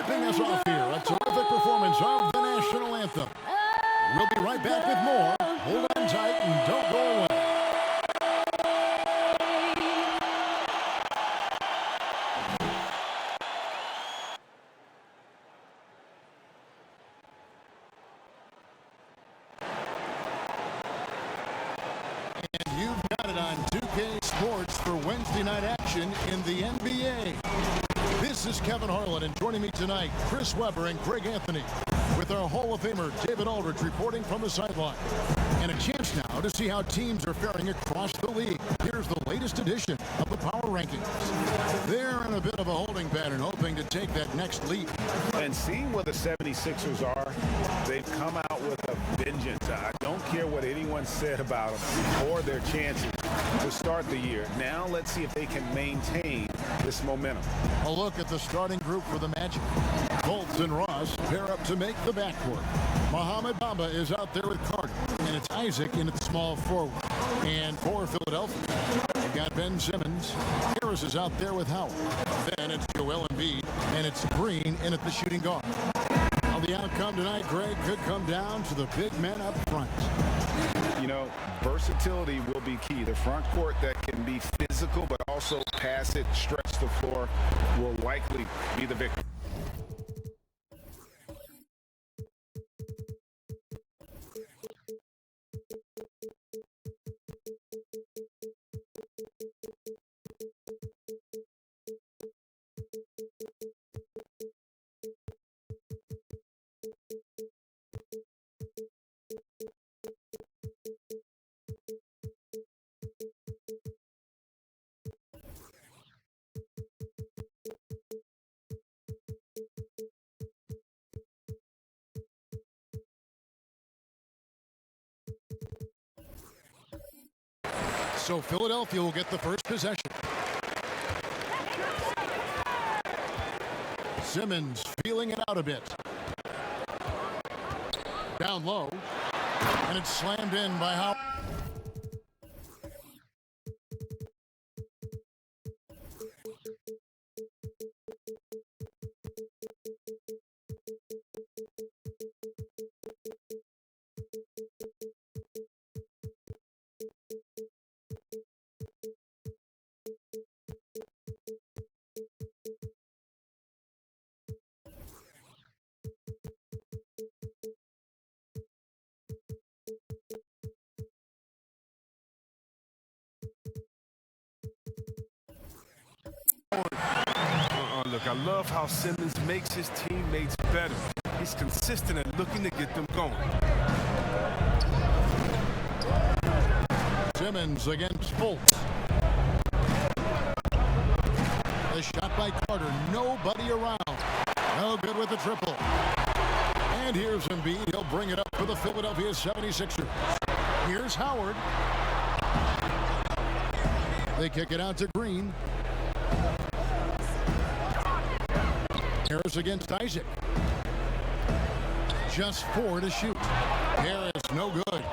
capping us off here, a terrific performance of the national anthem. We'll be right back with more. Hold on tight and don't go away. And you've got it on 2K Sports for Wednesday night action in the NBA. This is Kevin Harlan, and joining me tonight, Chris Webber and Greg Anthony, with our Hall of Famer David Aldridge reporting from the sideline. And a chance now to see how teams are faring across the league. Here's the latest edition of the Power Rankings. They're in a bit of a holding pattern, hoping to take that next leap. And seeing where the 76ers are, they've come out with a vengeance. I don't care what anyone said about them or their chances to start the year. Now let's see if they can maintain this momentum. A look at the starting group for the Magic. Fultz and Ross pair up to make the backcourt. Mohamed Bamba is out there with Carter, and it's Isaac in at the small forward. And for Philadelphia, they've got Ben Simmons. Harris is out there with Howard. Then it's Joel Embiid, and it's Green in at the shooting guard. Now the outcome tonight, Greg, could come down to the big men up front. You know, versatility will be key. The front court that can be physical but also pass it, stretch the floor will likely be the victor. So Philadelphia will get the first possession. Simmons feeling it out a bit. Down low. And it's slammed in by Howard. Look, I love how Simmons makes his teammates better. He's consistent at looking to get them going. Simmons against Fultz. The shot by Carter, nobody around. No good with the triple. And here's Embiid. He'll bring it up for the Philadelphia 76ers. Here's Howard. They kick it out to Green. Harris against Isaac. Just 4 to shoot. Harris, no good.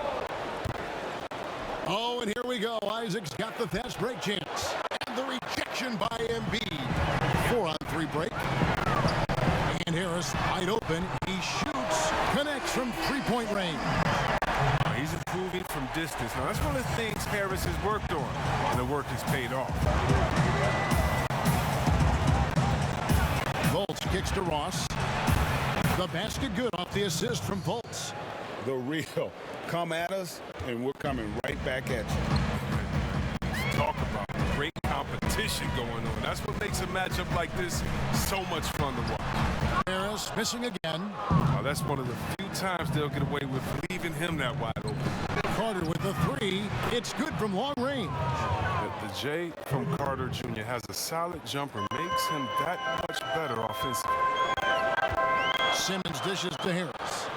Oh, and here we go. Isaac's got the fast break chance. And the rejection by Embiid. 4-on-3 break. And Harris wide open. He shoots. Connects from three-point range. He's improving from distance. Now, that's one of the things Harris has worked on, and the work has paid off. Fultz kicks to Ross. The basket good off the assist from Fultz. The real. Come at us, and we're coming right back at you. Talk about great competition going on. That's what makes a matchup like this so much fun to watch. Harris missing again. Oh, that's one of the few times they'll get away with leaving him that wide open. Carter with the 3. It's good from long range. The J from Carter Jr. has a solid jumper, makes him that much better offensively. Simmons dishes to Harris.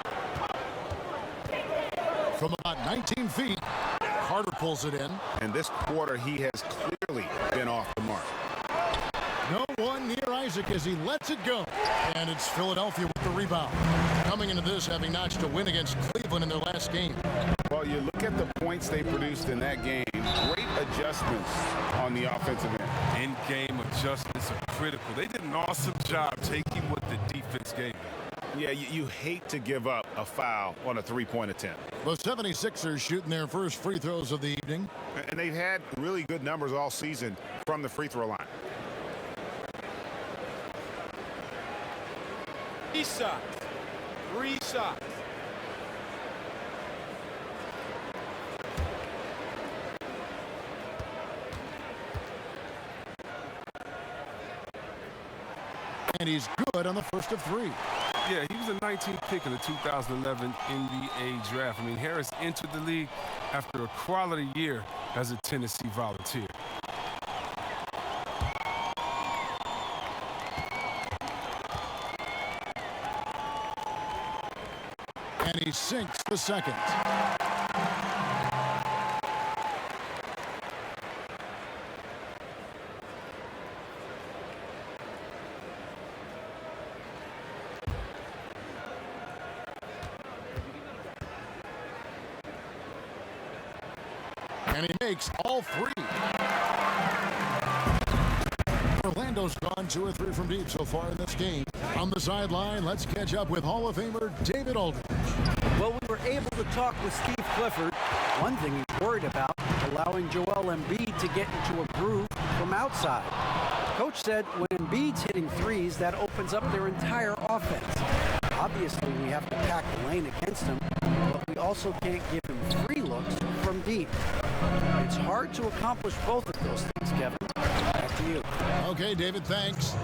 From about 19 feet, Carter pulls it in. And this quarter, he has clearly been off the mark. No one near Isaac as he lets it go. And it's Philadelphia with the rebound. Coming into this, having notched a win against Cleveland in their last game. Well, you look at the points they produced in that game. Great adjustments on the offensive end. In-game adjustments are critical. They did an awesome job taking what the defense defense gave them. Yeah, you hate to give up a foul on a three-point attempt. The 76ers shooting their first free throws of the evening. And they've had really good numbers all season from the free throw line. Three shots. 3 shots. And he's good on the first of 3. Yeah, he was a 19th pick in the 2011 NBA draft. I mean, Harris entered the league after a quality year as a Tennessee Volunteer. And he sinks the second. And he makes all 3. Orlando's gone 2 or 3 from deep so far in this game. On the sideline, let's catch up with Hall of Famer David Aldridge. Well, we were able to talk with Steve Clifford. One thing he's worried about, allowing Joel Embiid to get into a groove from outside. Coach said when Embiid's hitting threes, that opens up their entire offense. Obviously, we have to pack the lane against him, but we also can't give him free looks from deep. It's hard to accomplish both of those things, Kevin. Back to you. Okay, David, thanks.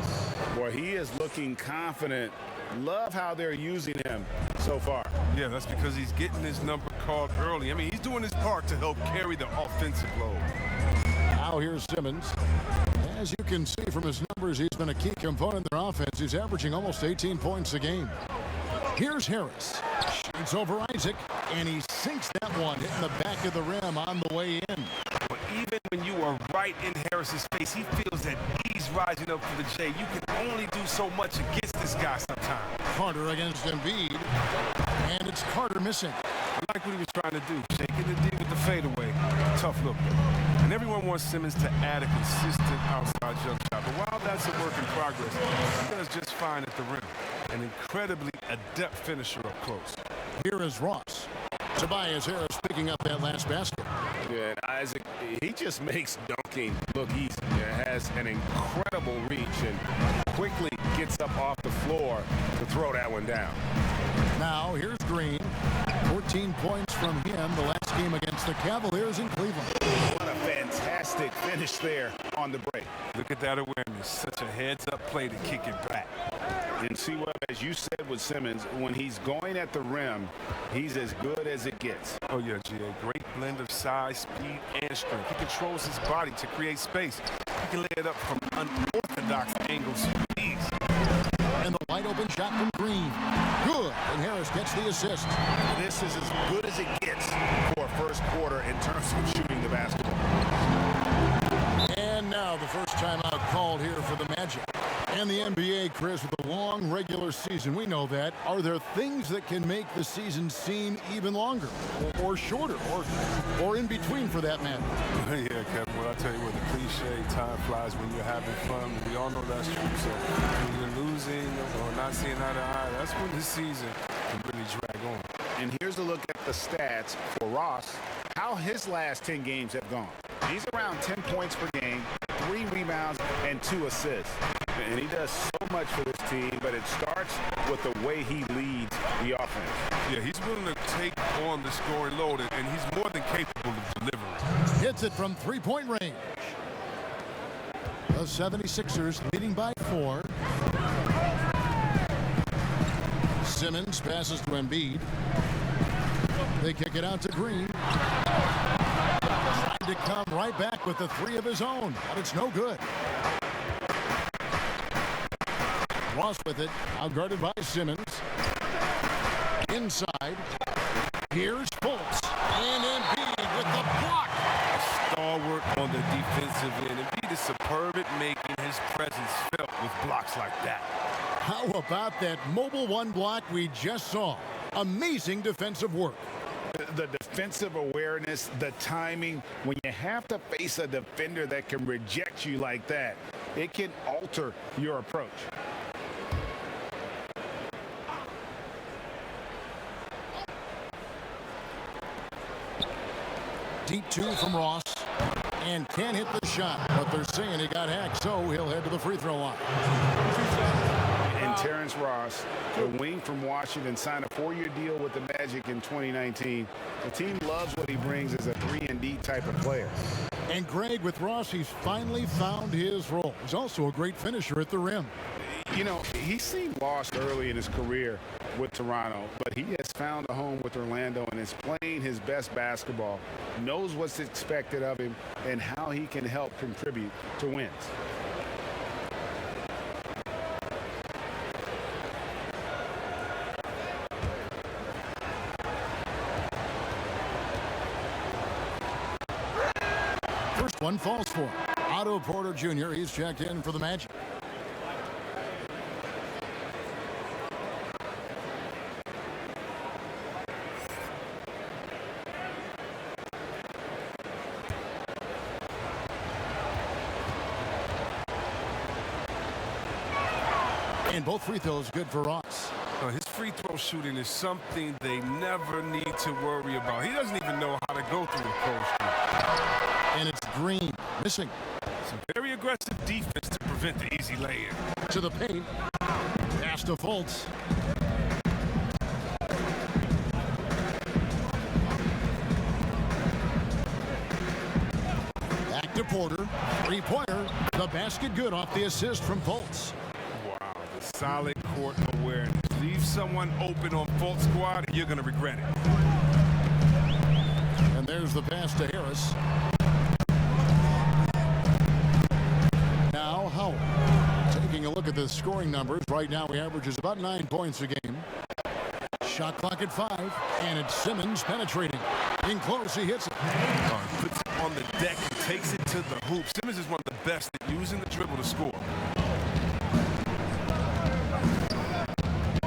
Boy, he is looking confident. Love how they're using him so far. Yeah, that's because he's getting his number called early. I mean, he's doing his part to help carry the offensive load. Now here's Simmons. As you can see from his numbers, he's been a key component in their offense. He's averaging almost 18 points a game. Here's Harris. Shoots over Isaac, and he sinks that one, hitting the back of the rim on the way in. But even when you are right in Harris's face, he feels that he's rising up for the J. You can only do so much against this guy sometimes. Carter against Embiid, and it's Carter missing. I like what he was trying to do, shaking the D with the fadeaway. Tough look. And everyone wants Simmons to add a consistent outside jump shot. But while that's a work in progress, he does just fine at the rim. An incredibly adept finisher up close. Here is Ross. Tobias Harris picking up that last basket. Yeah, and Isaac, he just makes dunking look easy. Has an incredible reach and quickly gets up off the floor to throw that one down. Now here's Green. 14 points from him the last game against the Cavaliers in Cleveland. What a fantastic finish there on the break. Look at that awareness. Such a heads-up play to kick it back. And see what, as you said with Simmons, when he's going at the rim, he's as good as it gets. Oh, yeah, G.A. Great blend of size, speed, and strength. He controls his body to create space. He can lay it up from unorthodox angles with ease. And the wide open shot from Green. Good. And Harris gets the assist. This is as good as it gets for a first quarter in terms of shooting the basketball. And now the first timeout called here for the Magic. And the NBA, Chris, with a long regular season, we know that. Are there things that can make the season seem even longer or shorter or in between for that matter? Yeah, Kevin, well, I tell you what, the cliche, time flies when you're having fun. We all know that's true. So when you're losing or not seeing eye to eye, that's when this season can really drag on. And here's a look at the stats for Ross, how his last 10 games have gone. He's around 10 points per game, 3 rebounds, and 2 assists. And he does so much for this team, but it starts with the way he leads the offense. Yeah, he's willing to take on the scoring load, and he's more than capable of delivering. Hits it from three-point range. The 76ers leading by 4. Simmons passes to Embiid. They kick it out to Green. Trying to come right back with the 3 of his own, but it's no good. Ross with it, outguarded by Simmons. Inside, here's Fultz. And Embiid with the block. A stalwart on the defensive end. Embiid is superb at making his presence felt with blocks like that. How about that mobile 1 block we just saw? Amazing defensive work. The defensive awareness, the timing, when you have to face a defender that can reject you like that, it can alter your approach. Deep two from Ross. And can't hit the shot, but they're saying he got hacked, so he'll head to the free throw line. And Terrence Ross, the wing from Washington, signed a 4-year deal with the Magic in 2019. The team loves what he brings as a 3-and-D type of player. And Greg, with Ross, he's finally found his role. He's also a great finisher at the rim. You know, he seemed lost early in his career with Toronto, but he has found a home with Orlando and is playing his best basketball, knows what's expected of him, and how he can help contribute to wins. First one falls for Otto Porter Jr. He's checked in for the Magic. And both free throws good for Ross. His free throw shooting is something they never need to worry about. He doesn't even know how to go through the post. And it's Green missing. Some very aggressive defense to prevent the easy lay-in. To the paint. Pass to Fultz. Back to Porter. Three-pointer. The basket good off the assist from Fultz. Solid court awareness. Leave someone open on Fultz squad, and you're going to regret it. And there's the pass to Harris. Now Howell. Taking a look at the scoring numbers. Right now he averages about 9 points a game. Shot clock at 5. And it's Simmons penetrating. In close, he hits it. He puts it on the deck and takes it to the hoop. Simmons is one of the best at using the dribble to score.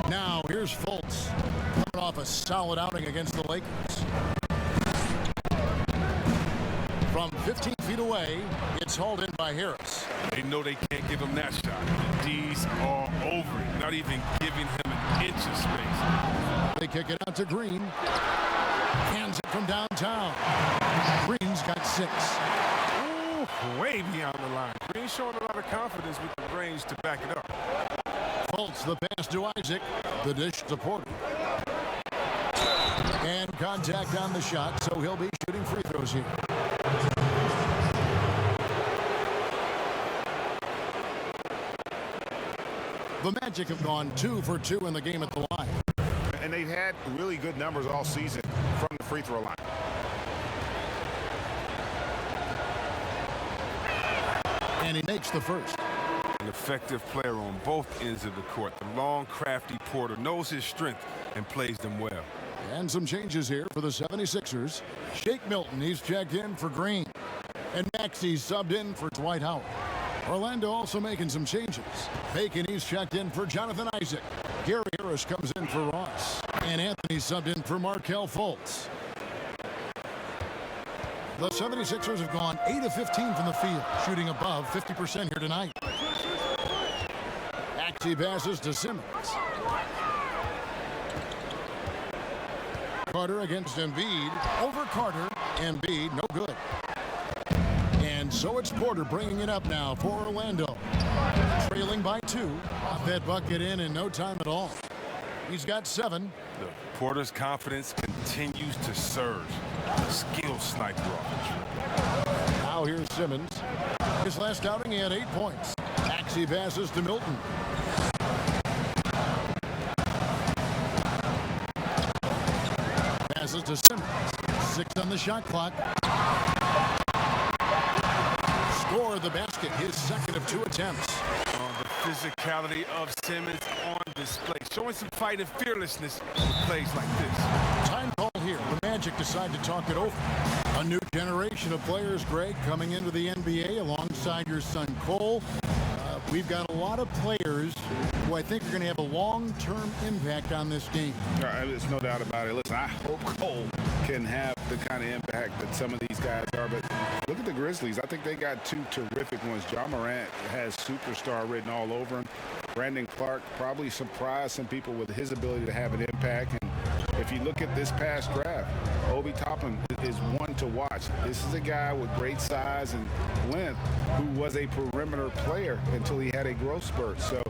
Now, here's Fultz, coming off a solid outing against the Lakers. From 15 feet away, it's hauled in by Harris. They know they can't give him that shot. The D's all over it, not even giving him an inch of space. They kick it out to Green. Hands it from downtown. Green's got 6. Ooh, way beyond the line. Green showing a lot of confidence with the range to back it up. Fultz, the pass to Isaac. The dish to Porter. And contact on the shot, so he'll be shooting free throws here. The Magic have gone 2 for 2 in the game at the line. And they've had really good numbers all season from the free throw line. And he makes the first. An effective player on both ends of the court. The long, crafty Porter knows his strength and plays them well. And some changes here for the 76ers. Shake Milton, he's checked in for Green. And Maxey's subbed in for Dwight Howard. Orlando also making some changes. Bacon, he's checked in for Jonathan Isaac. Gary Harris comes in for Ross. And Anthony subbed in for Markelle Fultz. The 76ers have gone 8 of 15 from the field, shooting above 50% here tonight. Maxey passes to Simmons. Carter against Embiid. Over Carter. Embiid, no good. And so it's Porter bringing it up now for Orlando. Trailing by 2. Got that bucket in no time at all. He's got 7. Porter's confidence continues to surge. Skill sniper off the trip. Now here's Simmons. His last outing, he had 8 points. Maxey passes to Milton. Passes to Simmons. 6 on the shot clock. Score the basket, his second of 2 attempts. The physicality of Simmons on display, showing some fight and fearlessness with plays like this. Time call here. The Magic decide to talk it over. A new generation of players, Greg, coming into the NBA alongside your son Cole. We've got a lot of players who I think are going to have a long-term impact on this game. There's no doubt about it. Listen, I hope Cole can have the kind of impact that some of these guys are, but look at the Grizzlies. I think they got 2 terrific ones. John Morant has superstar written all over him. Brandon Clark probably surprised some people with his ability to have an impact. And if you look at this past draft, Obi Toppin is one to watch. This is a guy with great size and length who was a perimeter player until he had a growth spurt. So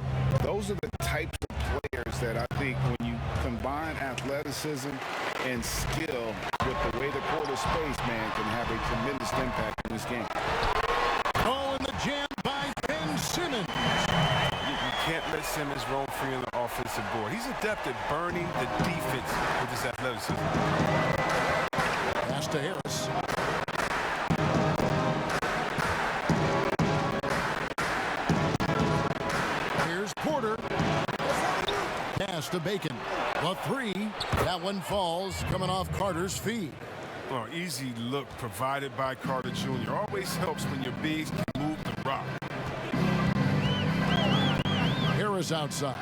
those are the types of players that I think when you combine athleticism and skill with the way the court is spaced, man, can have a tremendous impact in this game. Oh, and the jam by Ben Simmons. You can't let Simmons roam free on the offensive board. He's adept at burning the defense with his athleticism. Pass to Harris. Here's Porter. Pass to Bacon. The three. That one falls, coming off Carter's feet. Oh, easy look provided by Carter Jr. Always helps when your bigs can move the rock. Harris outside.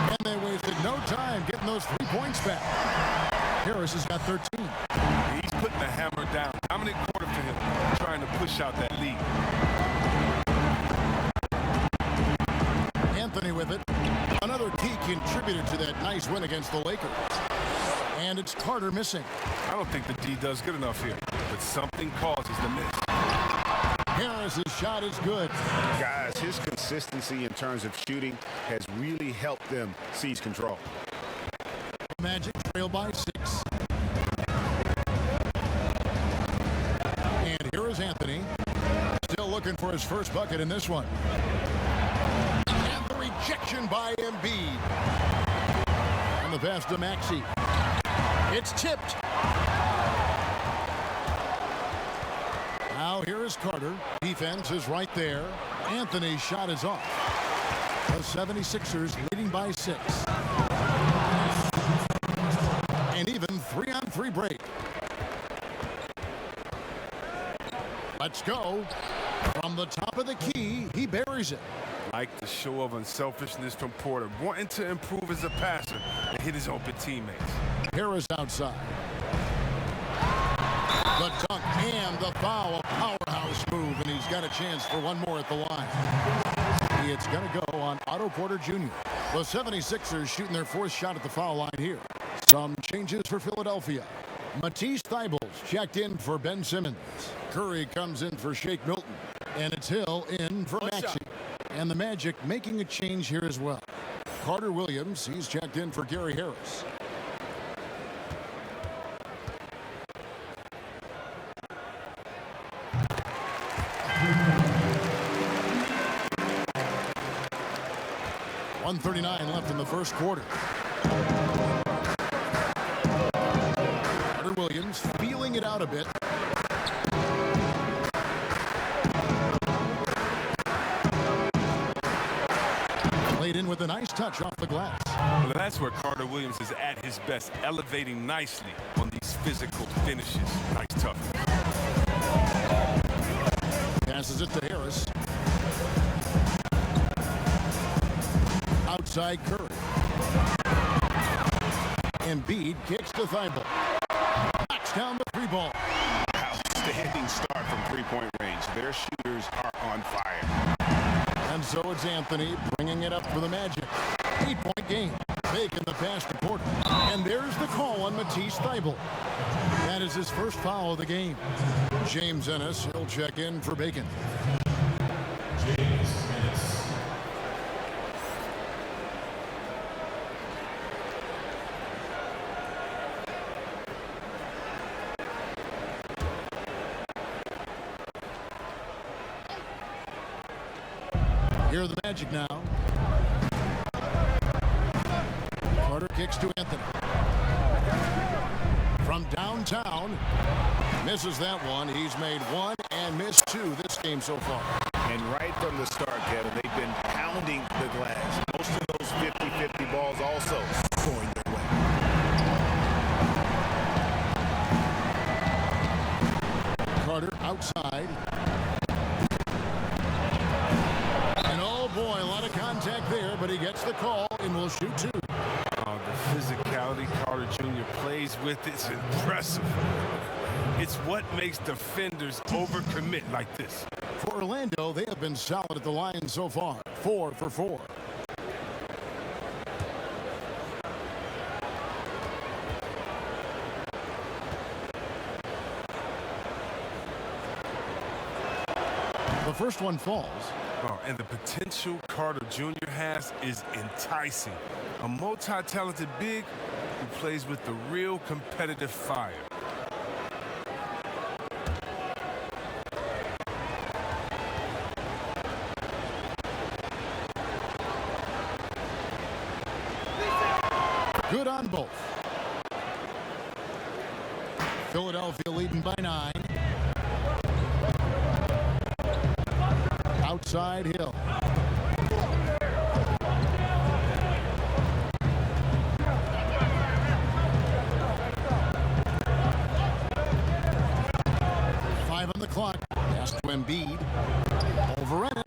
And they wasted no time getting those 3 points back. Harris has got 13. He's putting the hammer down. Dominant quarter for him, trying to push out that lead. Anthony with it. Another key contributor to that nice win against the Lakers. And it's Carter missing. I don't think the D does good enough here, but something causes the miss. Harris's shot is good. Guys, his consistency in terms of shooting has really helped them seize control. Magic trail by 6. And here is Anthony. Still looking for his first bucket in this one. And the rejection by Embiid. And the pass to Maxey. It's tipped. Now here is Carter. Defense is right there. Anthony's shot is off. The 76ers leading by 6. And even 3-on-3 break. Let's go. From the top of the key, he buries it. Like the show of unselfishness from Porter, wanting to improve as a passer and hit his open teammates. Harris outside. The dunk and the foul, a powerhouse move, and he's got a chance for one more at the line. It's going to go on Otto Porter Jr. The 76ers shooting their 4th shot at the foul line here. Some changes for Philadelphia. Matisse Thybulle's checked in for Ben Simmons. Curry comes in for Shake Milton. And it's Hill in for Maxey. And the Magic making a change here as well. Carter Williams, he's checked in for Gary Harris. .139 left in the first quarter. Carter Williams feeling it out a bit. Laid in with a nice touch off the glass. Well, that's where Carter Williams is at his best, elevating nicely on these physical finishes. Nice tough. Passes it to Harris. Outside Curry. Embiid kicks to Thibault. Knocks down the 3-ball. Outstanding start from three-point range. Their shooters are on fire. And so it's Anthony bringing it up for the Magic. 8-point game. Taking the pass to Porter. And there's the call on Matisse Thybulle. That is his first foul of the game. James Ennis, he'll check in for Bacon. Here are the Magic now. Carter kicks to Anthony. From downtown, misses that one. He's made 1 and missed 2 this game so far. And right from the start, Kevin, they've been pounding the glass. Most of those 50-50 balls also going their way. Carter outside. And oh boy, a lot of contact there, but he gets the call and will shoot 2. The physicality Carter Jr. plays with is impressive. It's what makes defenders overcommit like this. For Orlando, they have been solid at the line so far. 4 for 4. first one falls. Oh, and the potential Carter Jr. has is enticing. A multi-talented big who plays with the real competitive fire. Good on both. Philadelphia leading by 9. Outside Hill. Five on the clock. Pass to Embiid. Over Ennis.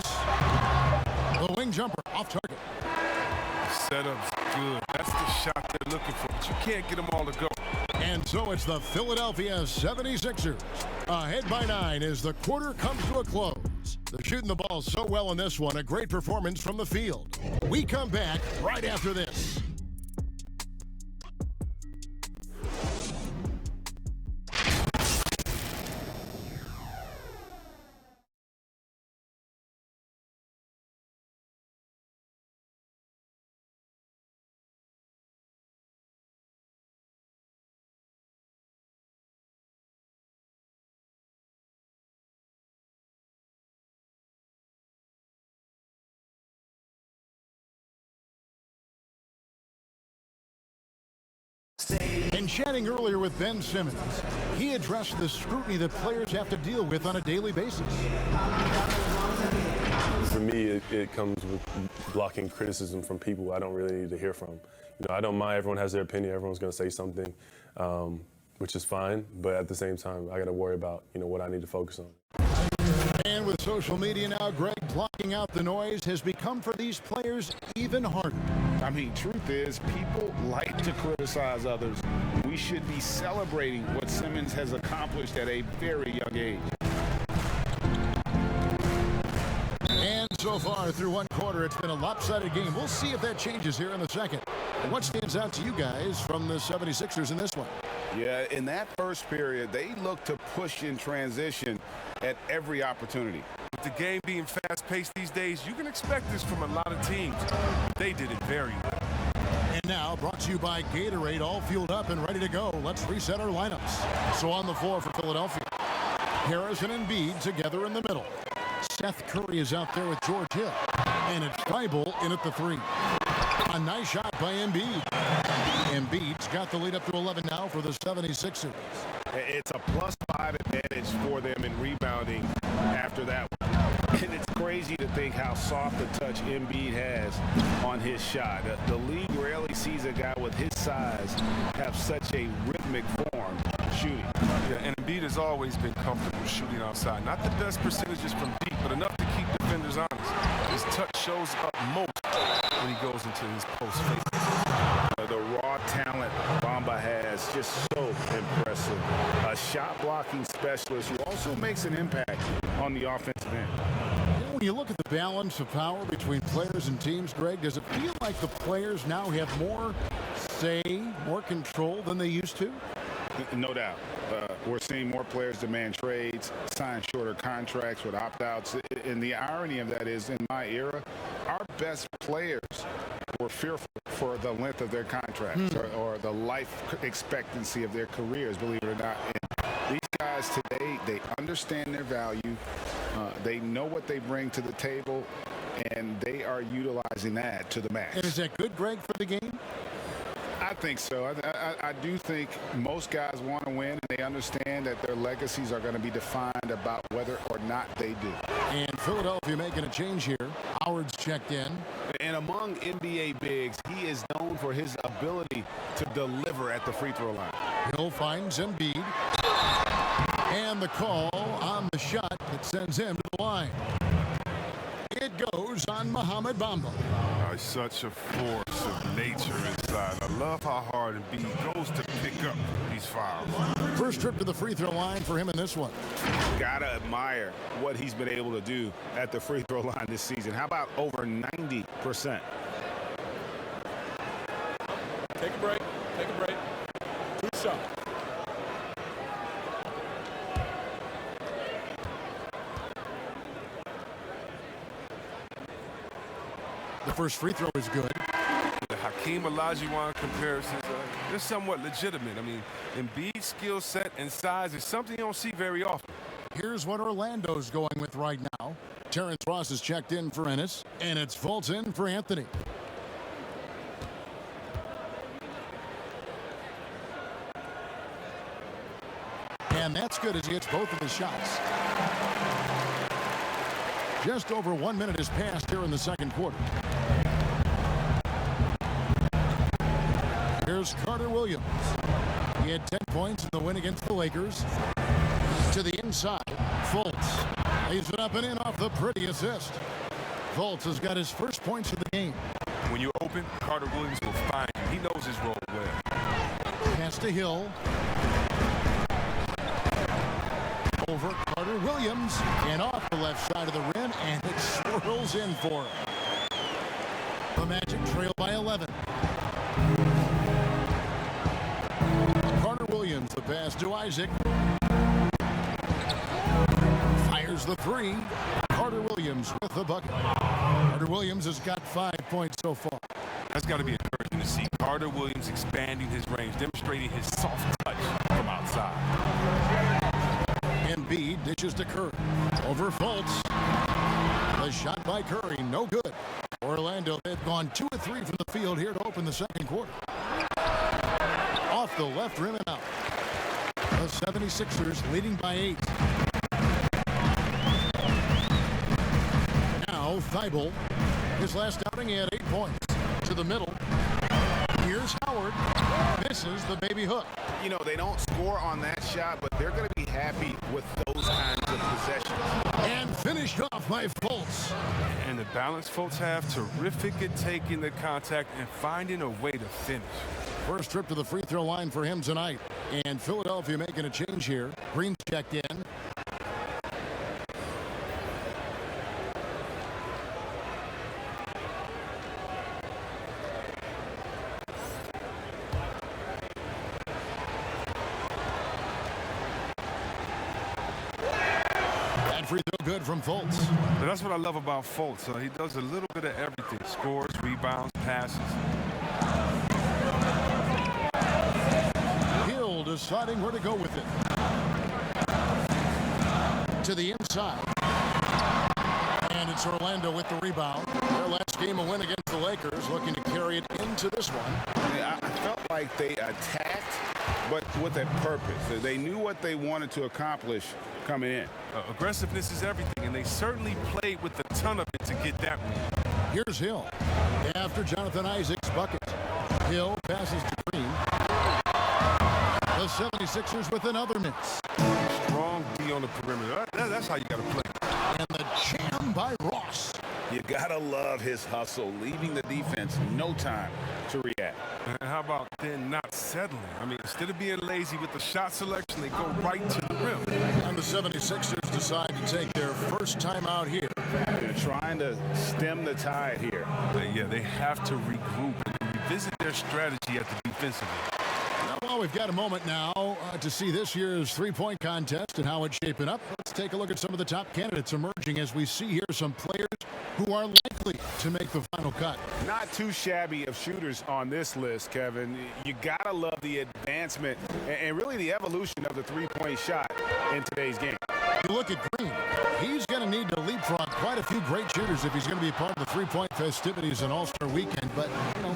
The wing jumper off target. Setup's good. That's the shot they're looking for, but you can't get them all to go. And so it's the Philadelphia 76ers. Ahead by 9 as the quarter comes to a close. They're shooting the ball so well in this one. A great performance from the field. We come back right after this. And chatting earlier with Ben Simmons, he addressed the scrutiny that players have to deal with on a daily basis. For me, it comes with blocking criticism from people I don't really need to hear from. You know, I don't mind. Everyone has their opinion. Everyone's going to say something, which is fine. But at the same time, I got to worry about, you know, what I need to focus on. And with social media now, Greg, blocking out the noise has become for these players even harder. I mean, truth is, people like to criticize others. We should be celebrating what Simmons has accomplished at a very young age. And so far through one quarter, it's been a lopsided game. We'll see if that changes here in the second. What stands out to you guys from the 76ers in this one? Yeah, in that first period, they looked to push in transition at every opportunity. With the game being fast-paced these days, you can expect this from a lot of teams. They did it very well. And now, brought to you by Gatorade, all fueled up and ready to go. Let's reset our lineups. So on the floor for Philadelphia, Harris and Embiid together in the middle. Seth Curry is out there with George Hill. And it's Thibault in at the 3. A nice shot by Embiid. Embiid's got the lead up to 11 now for the 76ers. It's a +5 advantage for them in rebounding after that one. And it's crazy to think how soft a touch Embiid has on his shot. The league rarely sees a guy with his size have such a rhythmic form shooting. Yeah, and Embiid has always been comfortable shooting outside. Not the best percentages from deep, but enough to keep defenders honest. His touch shows up most when he goes into his post fake. The raw talent Bamba has, just so impressive. A shot blocking specialist who also makes an impact on the offensive end. When you look at the balance of power between players and teams, Greg, does it feel like the players now have more say, more control than they used to? No doubt. We're seeing more players demand trades, sign shorter contracts with opt-outs. And the irony of that is, in my era, our best players were fearful for the length of their contracts or the life expectancy of their careers, believe it or not. And these guys today, they understand their value. They know what they bring to the table, and they are utilizing that to the max. And is that good, Greg, for the game? I think so. I do think most guys want to win, and they understand that their legacies are going to be defined about whether or not they do. And Philadelphia making a change here. Howard's checked in. And among NBA bigs, he is known for his ability to deliver at the free throw line. Hill finds Embiid. And the call on the shot that sends him to the line. It goes on Mohamed Bamba. He's such a force of nature inside. I love how hard Embiid goes to pick up these fouls. First trip to the free throw line for him in this one. Gotta admire what he's been able to do at the free throw line this season. How about over 90%? Take a break. Take a break. 2 shots. The first free throw is good. The Hakeem Olajuwon comparisons, they're somewhat legitimate. I mean, Embiid's skill set and size is something you don't see very often. Here's what Orlando's going with right now. Terrence Ross is checked in for Ennis, and it's Fultz in for Anthony. And that's good as he hits both of his shots. Just over 1 minute has passed here in the second quarter. Here's Carter Williams. He had 10 points in the win against the Lakers. To the inside, Fultz lays it up and in off the pretty assist. Fultz has got his first points of the game. When you're open, Carter Williams will find you. He knows his role well. Pass to Hill. Over Carter Williams and off the left side of the rim, and it swirls in for him. The Magic trail by 11. Carter Williams, the pass to Isaac. Fires the three. Carter Williams with the bucket. Carter Williams has got 5 points so far. That's got to be encouraging to see. Carter Williams expanding his range, demonstrating his soft touch from outside. Embiid dishes to Curry. Over Fultz. The shot by Curry, no good. Orlando, they've gone 2 of 3 from the field here to open the second quarter. Off the left rim and out. The 76ers leading by 8. Now Thibault. His last outing, he had 8 points. To the middle. Here's Howard. Misses the baby hook. You know, they don't score on that shot, but they're going to be happy with those kinds of possessions. And finished off by Fultz. And the balance Fultz have, terrific at taking the contact and finding a way to finish. First trip to the free throw line for him tonight. And Philadelphia making a change here. Green's checked in. Free throw good from Fultz. But that's what I love about Fultz. He does a little bit of everything. Scores, rebounds, passes. Hill deciding where to go with it. To the inside. And it's Orlando with the rebound. Their last game, a win against the Lakers, looking to carry it into this one. I felt like they attacked, but with a purpose. They knew what they wanted to accomplish coming in. Aggressiveness is everything, and they certainly played with a ton of it to get that win. Here's Hill. After Jonathan Isaac's bucket. Hill passes to Green. The 76ers with another miss. Strong D on the perimeter. That's how you got to play. And the jam by Ross. You gotta love his hustle, leaving the defense no time to react. And how about then not settling? I mean, instead of being lazy with the shot selection, they go right to the rim. And the 76ers decide to take their first time out here. They're trying to stem the tide here. They have to regroup and revisit their strategy at the defensive end. Well, we've got a moment now to see this year's three-point contest and how it's shaping up. Let's take a look at some of the top candidates emerging as we see here some players who are likely to make the final cut. Not too shabby of shooters on this list, Kevin. You gotta love the advancement and really the evolution of the three-point shot in today's game. You look at Green. He's going to need to leapfrog quite a few great shooters if he's going to be part of the three-point festivities in All-Star Weekend. But,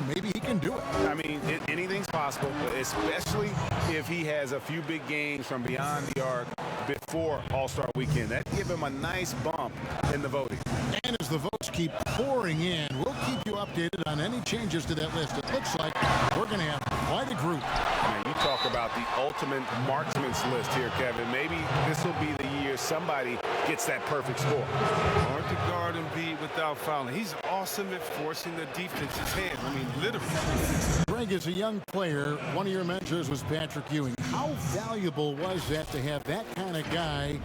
maybe he can do it. I mean, anything's possible, especially if he has a few big games from beyond the arc before All-Star Weekend. That give him a nice bump in the voting. And as the votes keep pouring in, we'll keep you updated on any changes to that list. It looks like we're going to have quite a group. Man, you talk about the ultimate marksman's list here, Kevin. Maybe this will be the year somebody gets that perfect score. Hard to guard Embiid without fouling. He's awesome at forcing the defense's hand. I mean, literally. Greg, as a young player, one of your mentors was Patrick Ewing. How valuable was that to have that kind of guy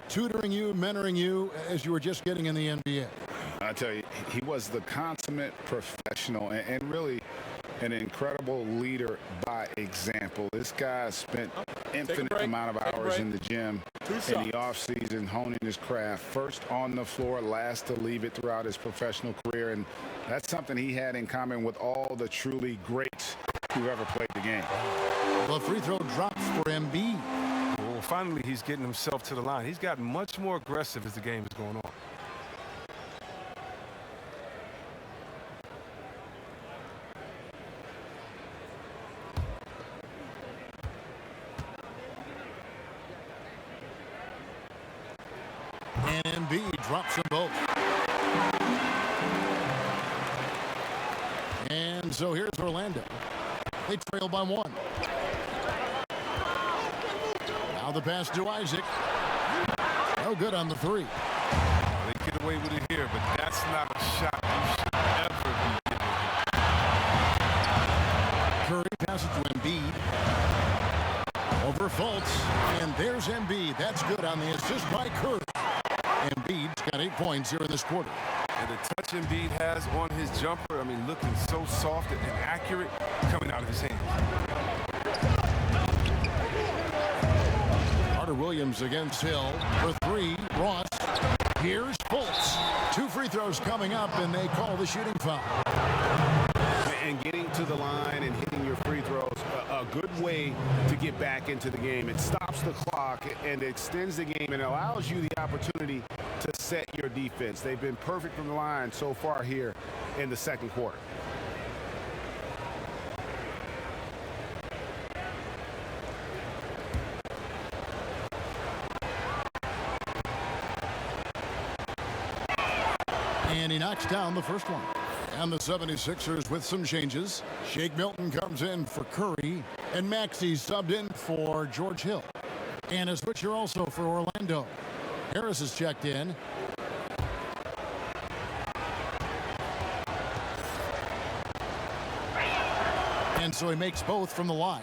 tutoring you, mentoring you as you were just getting in the NBA? I tell you, he was the consummate professional and really an incredible leader by example. This guy spent infinite amount of hours in the gym in the offseason, honing his craft. First on the floor, last to leave it throughout his professional career. And that's something he had in common with all the truly greats who ever played the game. The free throw drops for Embiid. Well, finally, he's getting himself to the line. He's gotten much more aggressive as the game is going on. And Embiid drops them both. And so here's Orlando. They trail by 1. Now the pass to Isaac. No good on the 3. They get away with it here, but that's not a shot you should ever be getting. Curry passes to Embiid. Over Fultz. And there's Embiid. That's good on the assist by Curry. Embiid's got 8 points here in this quarter. And the touch Embiid has on his jumper, I mean, looking so soft and accurate coming out of his hands. Carter Williams against Hill for 3. Ross. Here's Fultz. 2 free throws coming up, and they call the shooting foul. And getting to the line and hitting your free throws, a good way to get back into the game. It stops the clock and extends the game and allows you the opportunity to set your defense. They've been perfect from the line so far here in the second quarter. And he knocks down the first one. And the 76ers with some changes. Shake Milton comes in for Curry. And Maxey subbed in for George Hill. And a switcher also for Orlando. Harris is checked in. And so he makes both from the line.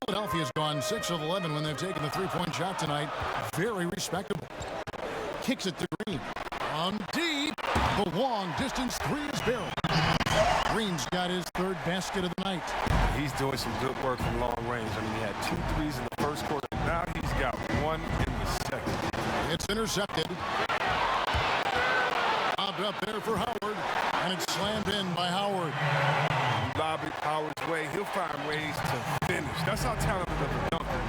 Philadelphia's gone 6 of 11 when they've taken the three-point shot tonight. Very respectable. Kicks it to Green. On deep. The long distance 3 is barreled. Green's got his 3rd basket of the night. He's doing some good work from long range. I mean, he had 2 threes in the first quarter. Now he's got 1 in the second. It's intercepted. Bobbed up there for Howard. And it's slammed in by Howard. You lob it Howard's way, he'll find ways to finish. That's how talented of a dunker.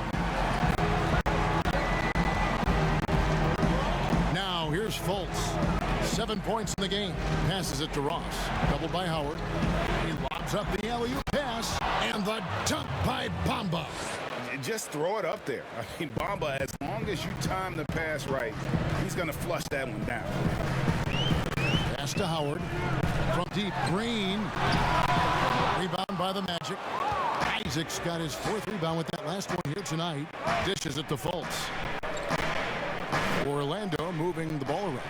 Now here's Fultz. 7 points in the game. Passes it to Ross. Doubled by Howard. He lobs up the alley-oop pass. And the dunk by Bamba. Just throw it up there. I mean, Bamba, as long as you time the pass right, he's going to flush that one down. Pass to Howard. From deep, Green. Rebound by the Magic. Isaac's got his 4th rebound with that last one here tonight. Dishes it to Fultz. Orlando moving the ball around.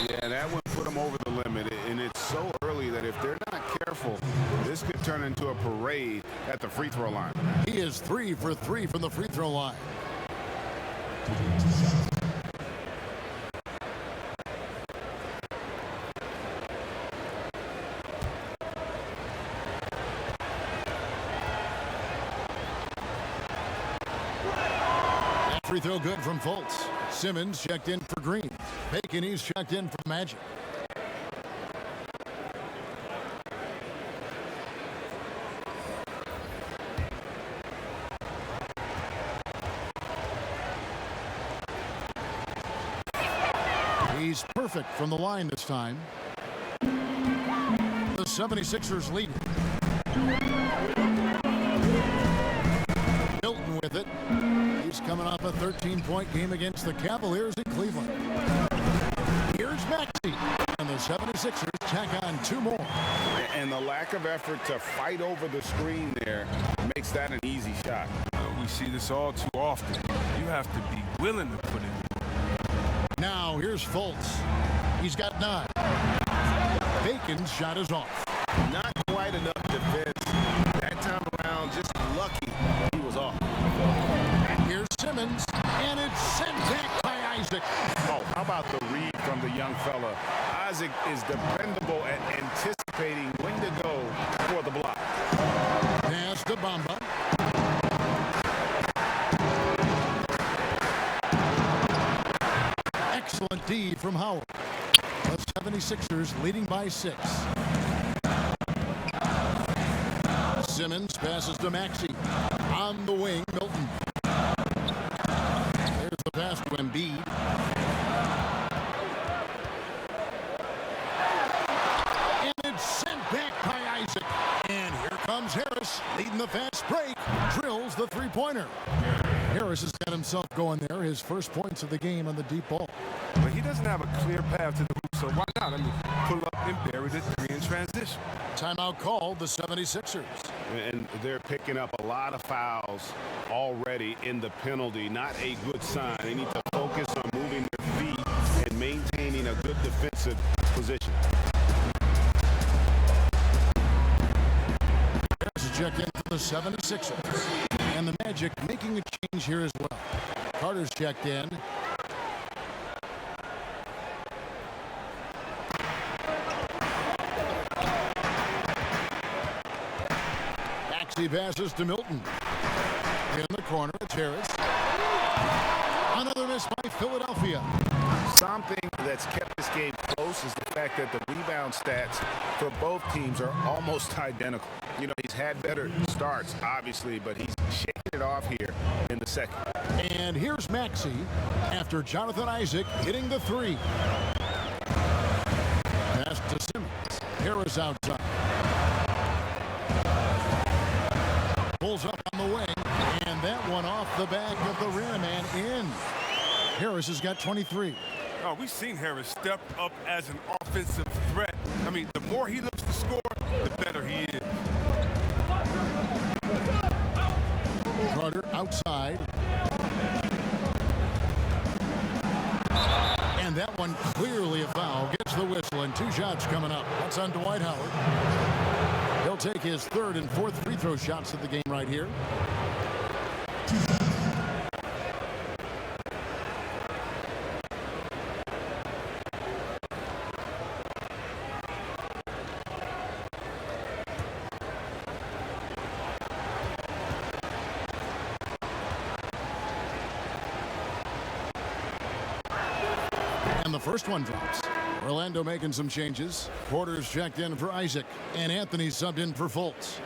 Yeah, that one put them over the limit, and it's so early that if they're not careful, this could turn into a parade at the free throw line. He is 3 for 3 from the free throw line. Free throw good from Fultz. Simmons checked in for Green. Bacon, he's checked in for Magic. He's perfect from the line this time. The 76ers lead. Milton with it. He's coming off a 13-point game against the Cavaliers in Cleveland. Here's Maxey. And the 76ers tack on 2 more. And the lack of effort to fight over the screen there makes that an easy shot. We see this all too often. You have to be willing to put it in. Now here's Fultz. He's got 9. Bacon's shot is off. Not quite enough defense. That time around, just lucky he was off. Here's Simmons, and it's sent back by Isaac. Oh, how about the read from the young fella? Isaac is dependable at anticipating when to go for the block. Pass to Bamba. D from Howard. The 76ers leading by 6. Simmons passes to Maxey. On the wing, Milton. There's the pass to Embiid. And it's sent back by Isaac. And here comes Harris, leading the fast break. Drills the three-pointer. Harris has got himself going there. His first points of the game on the deep ball. But he doesn't have a clear path to the hoop, so why not? I mean, pull up and bury the three in transition. Timeout called, the 76ers. And they're picking up a lot of fouls already in the penalty. Not a good sign. They need to focus on moving their feet and maintaining a good defensive position. There's a check in for the 76ers. And the Magic making a change here as well. Carter's checked in. Maxey passes to Milton. In the corner, it's Harris. Another miss by Philadelphia. Something that's kept this game close is the fact that the rebound stats for both teams are almost identical. You know, he's had better starts, obviously, but he's shaking it off here in the second. And here's Maxey after Jonathan Isaac hitting the three. Pass to Simmons. Harris outside. Pulls up on the wing, and that one off the back of the rim and in. Harris has got 23. Oh, we've seen Harris step up as an offensive threat. I mean, the more he looks to score, the better he is. Carter outside. And that one clearly a foul. Gets the whistle and 2 shots coming up. That's on Dwight Howard. He'll take his 3rd and 4th free throw shots of the game right here. And the first one drops. Orlando making some changes. Porter's checked in for Isaac, and Anthony subbed in for Fultz.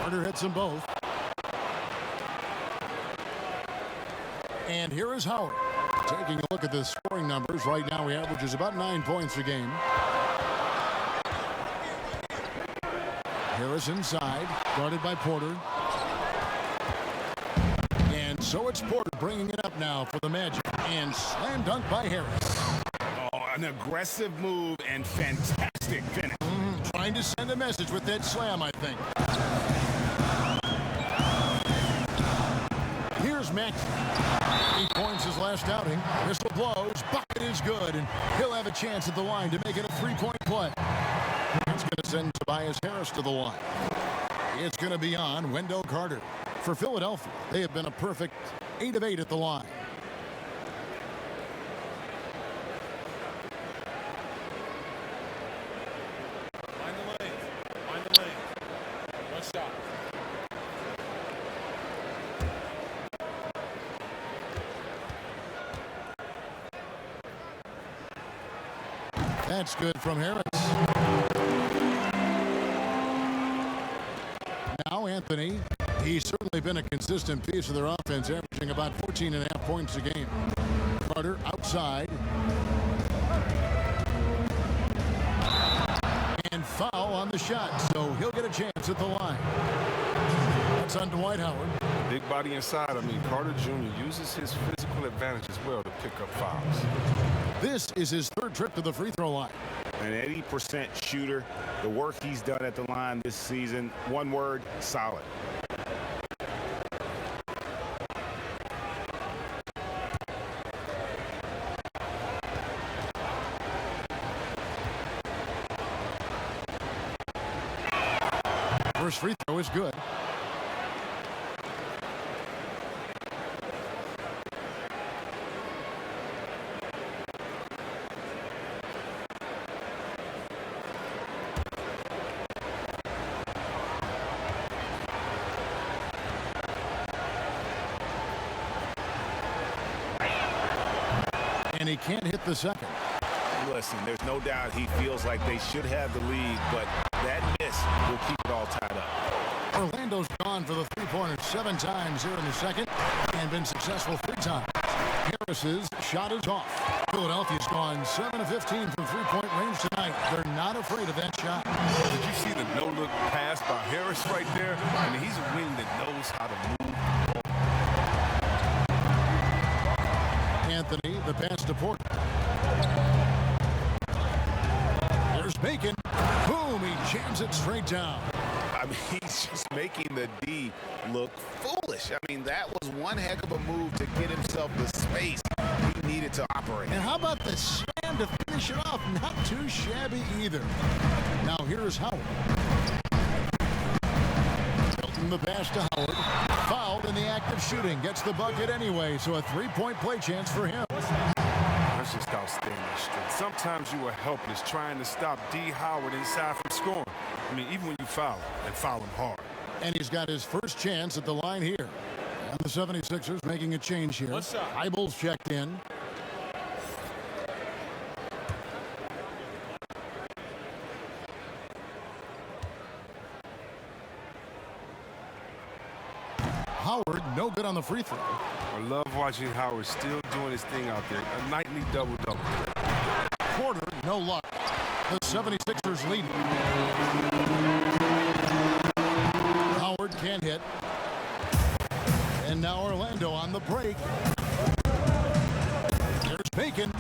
Porter hits them both. And here is Howard. Taking a look at the scoring numbers, right now he averages about 9 points a game. Harris inside, guarded by Porter. And so it's Porter bringing it up now for the Magic. And slam dunk by Harris. Oh, an aggressive move and fantastic finish. Trying to send a message with that slam, I think. Here's Maxey. 8 points his last outing. Whistle blows. Bucket is good. And he'll have a chance at the line to make it a 3-point play. It's going to send Tobias Harris to the line. It's going to be on Wendell Carter. For Philadelphia, they have been a perfect 8 of 8 at the line. Find the lane. Find the lane. One shot. That's good from Harris. Now Anthony, he's certainly been a consistent piece of their offense, averaging about 14.5 points a game. Carter outside. And foul on the shot, so he'll get a chance at the line. That's on Dwight Howard. Big body inside. I mean, Carter Jr. uses his physical advantage as well to pick up fouls. This is his 3rd trip to the free throw line. An 80% shooter. The work he's done at the line this season, one word, solid. First free throw is good. he can't hit the second. Listen, there's no doubt he feels like they should have the lead, but that miss will keep it all tied up. Orlando's gone for the three-pointer 7 times here in the second and been successful 3 times. Harris's shot is off. Philadelphia's gone 7 of 15 from three-point range tonight. They're not afraid of that shot. Did you see the no-look pass by Harris right there? I mean, he's a wing that knows how to move. Anthony, the pass to Porter. There's Bacon. Boom, he jams it straight down. I mean, he's just making the D look foolish. I mean, that was one heck of a move to get himself the space he needed to operate. And how about the slam to finish it off? Not too shabby either. Now here's Howard. Hilton the pass to Howard. Fouled in the act of shooting. Gets the bucket anyway, so a three-point play chance for him. That's just outstanding strength. Sometimes you are helpless trying to stop D. Howard inside from scoring. I mean, even when you foul and foul him hard. And he's got his first chance at the line here. And the 76ers making a change here. Eibel's checked in. Howard, no good on the free throw. I love watching Howard still doing his thing out there. A nightly double-double. Porter, no luck. The 76ers lead. Howard can't hit. And now Orlando on the break. There's Bacon.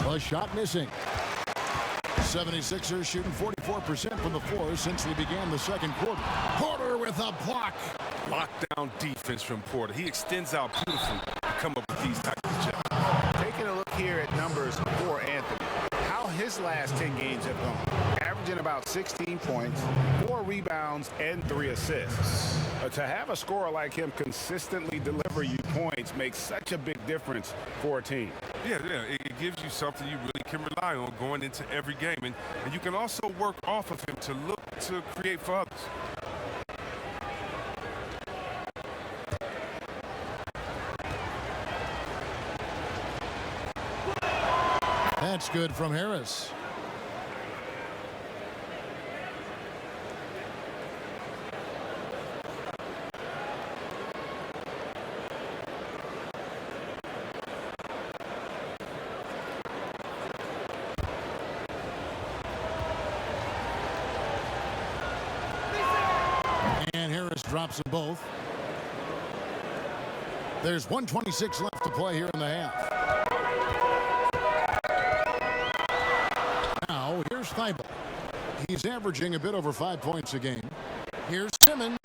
A shot missing. 76ers shooting 44% from the floor since we began the second quarter. Porter with a block. Lockdown defense from Porter. He extends out beautifully to come up with these types of shots. Taking a look here at numbers for Anthony. How his last 10 games have gone. Averaging about 16 points, 4 rebounds, and 3 assists. To have a scorer like him consistently deliver you points makes such a big difference for a team. Yeah, it gives you something you really can rely on going into every game. And you can also work off of him to look to create for others. That's good from Harris. And Harris drops them both. There's 1:26 left to play here in the half. Now, here's Thibault. He's averaging a bit over 5 points a game. Here's Simmons.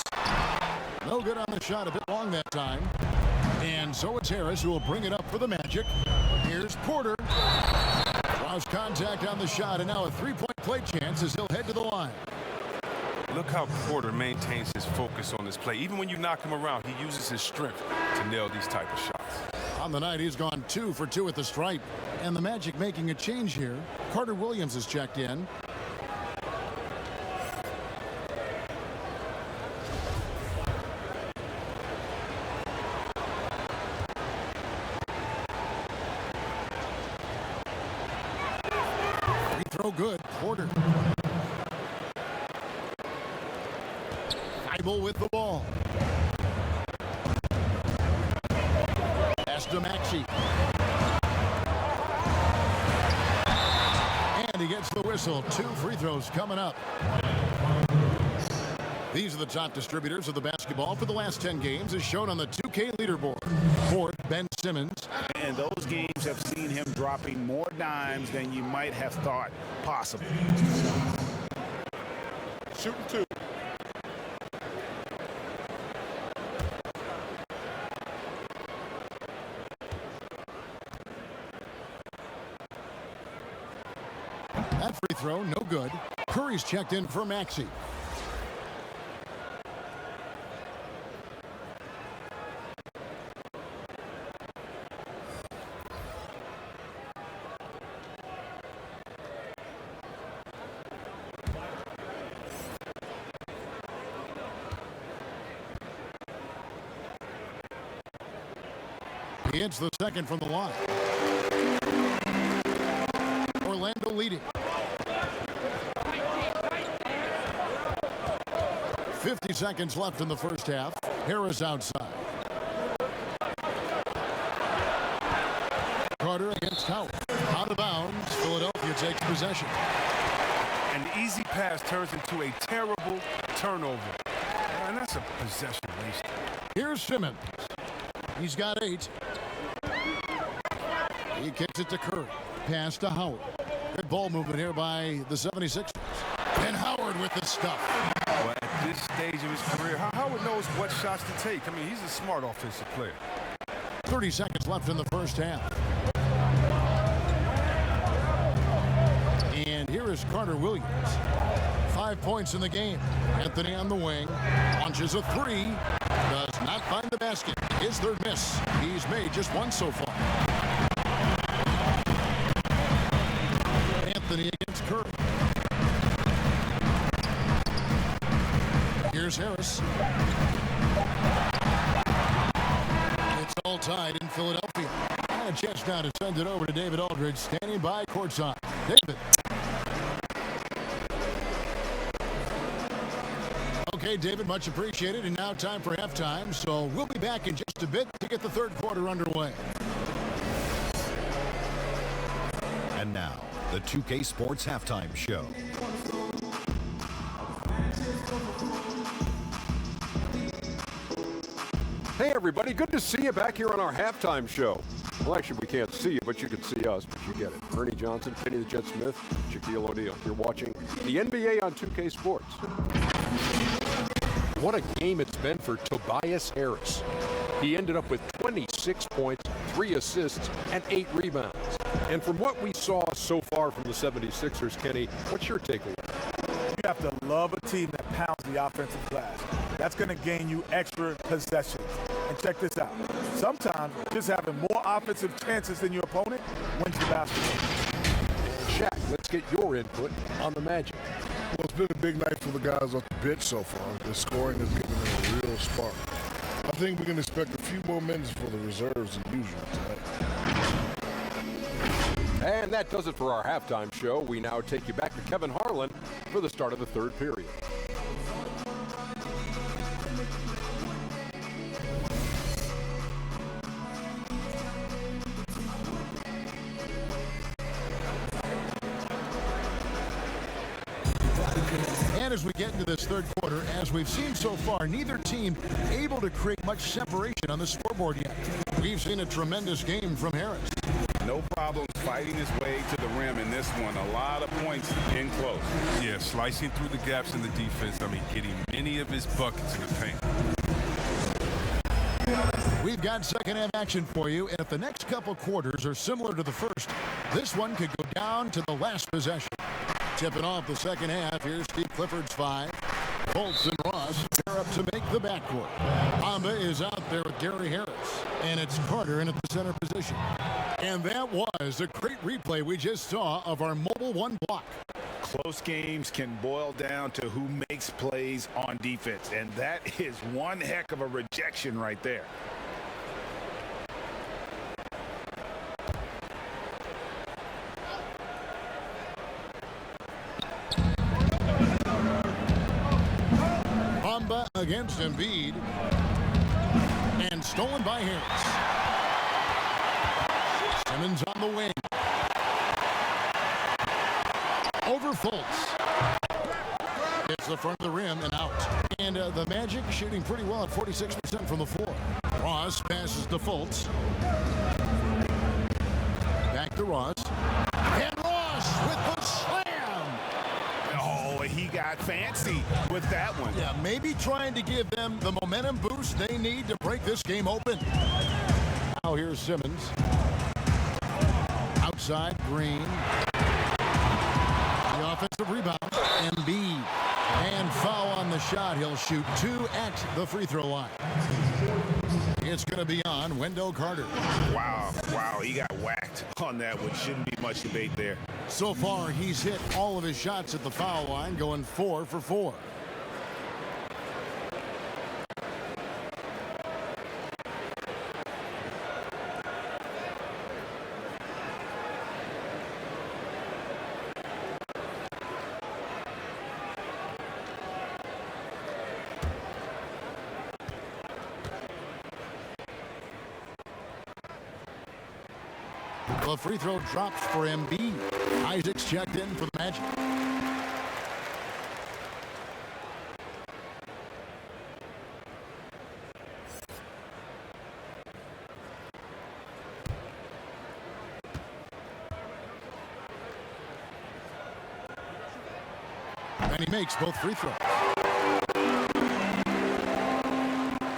No good on the shot, a bit long that time. And so it's Harris who will bring it up for the Magic. Here's Porter. Draws contact on the shot, and now a three-point play chance as he'll head to the line. Look how Porter maintains his focus on this play. Even when you knock him around, he uses his strength to nail these type of shots. On the night, he's gone 2 for 2 at the stripe. And the Magic making a change here. Carter Williams is checked in. Free throw good. Porter. Thibault with the ball. Pass to Maxey. And he gets the whistle. 2 free throws coming up. These are the top distributors of the basketball for the last 10 games as shown on the 2K leaderboard. Fourth, Ben Simmons. And those games have seen him dropping more dimes than you might have thought possible. Shooting 2. That free throw, no good. Curry's checked in for Maxey. He hits the second from the line. Orlando leading. 50 seconds left in the first half. Harris outside. Carter against Howard. Out of bounds. Philadelphia takes possession. An easy pass turns into a terrible turnover. And that's a possession waste. Here's Simmons. He's got 8. He kicks it to Curry. Pass to Howard. Good ball movement here by the 76ers. And Howard with the stuff. Well, at this stage of his career, Howard knows what shots to take. I mean, he's a smart offensive player. 30 seconds left in the first half. And here is Carter Williams. 5 points in the game. Anthony on the wing. Launches a 3. Does not find the basket. His third miss. He's made just 1 so far. Anthony against Curry. Here's Harris. It's all tied in Philadelphia. And a chance now to send it over to David Aldridge, standing by courtside. David. Okay, David, much appreciated. And now time for halftime. So we'll be back in just a bit to get the third quarter underway. And now, the 2K Sports Halftime Show. Hey everybody, good to see you back here on our halftime show. Well, actually, we can't see you, but you can see us, but you get it. Ernie Johnson, Kenny the Jet Smith, Shaquille O'Neal. You're watching the NBA on 2K Sports. What a game it's been for Tobias Harris. He ended up with 26 points, 3 assists, and 8 rebounds. And from what we saw so far from the 76ers, Kenny, what's your takeaway? You have to love a team that pounds the offensive glass. That's going to gain you extra possessions. And check this out. Sometimes just having more offensive chances than your opponent wins the basketball. Shaq, let's get your input on the Magic. Well, it's been a big night for the guys off the bench so far. The scoring has given them a real spark. I think we can expect a few more minutes for the reserves than usual tonight. And that does it for our halftime show. We now take you back to Kevin Harlan for the start of the third period. And as we get into this third quarter, as we've seen so far, neither team able to create much separation on the scoreboard yet. We've seen a tremendous game from Harris. No problem fighting his way to the rim in this one. A lot of points in close. Yeah, slicing through the gaps in the defense. I mean, getting many of his buckets in the paint. We've got second half action for you, and if the next couple quarters are similar to the first, this one could go down to the last possession. Tipping off the second half, here's Steve Clifford's 5. Fultz and Ross pair up to make the backcourt. Amba is out there with Gary Harris, and it's Carter in at the center position. And that was a great replay we just saw of our Mobile One block. Close games can boil down to who makes plays on defense, and that is one heck of a rejection right there. Amba against Embiid, and stolen by Harris. Simmons on the wing. Over Fultz. It's the front of the rim and out. And the Magic shooting pretty well at 46% from the floor. Ross passes to Fultz. Back to Ross. And Ross with the slam. Oh, he got fancy with that one. Yeah, maybe trying to give them the momentum boost they need to break this game open. Now here's Simmons. Outside, Green. The offensive rebound. Embiid. And foul on the shot. He'll shoot 2 at the free throw line. It's going to be on Wendell Carter. Wow, he got whacked on that one. Shouldn't be much debate there. So far, he's hit all of his shots at the foul line, going 4 for 4. The free throw drops for Embiid. Isaac's checked in for the Magic. And he makes both free throws.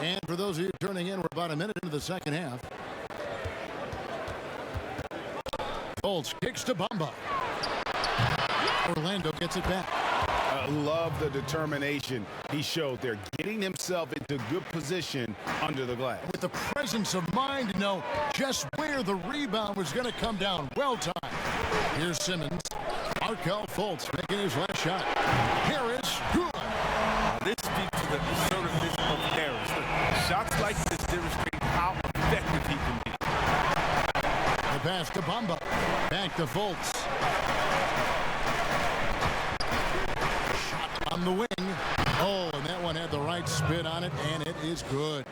And for those of you turning in, we're about a minute into the second half. Fultz kicks to Bamba. Orlando gets it back. I love the determination he showed there, getting himself into good position under the glass. With the presence of mind to know just where the rebound was going to come down. Well timed. Here's Simmons. Markelle Fultz making his last shot. Harris, good. This speaks to the assertiveness of Harris. Shots like this demonstrate how effective he can be. The pass to Bamba. Back to Fultz. Shot on the wing. Oh, and that one had the right spin on it, and it is good.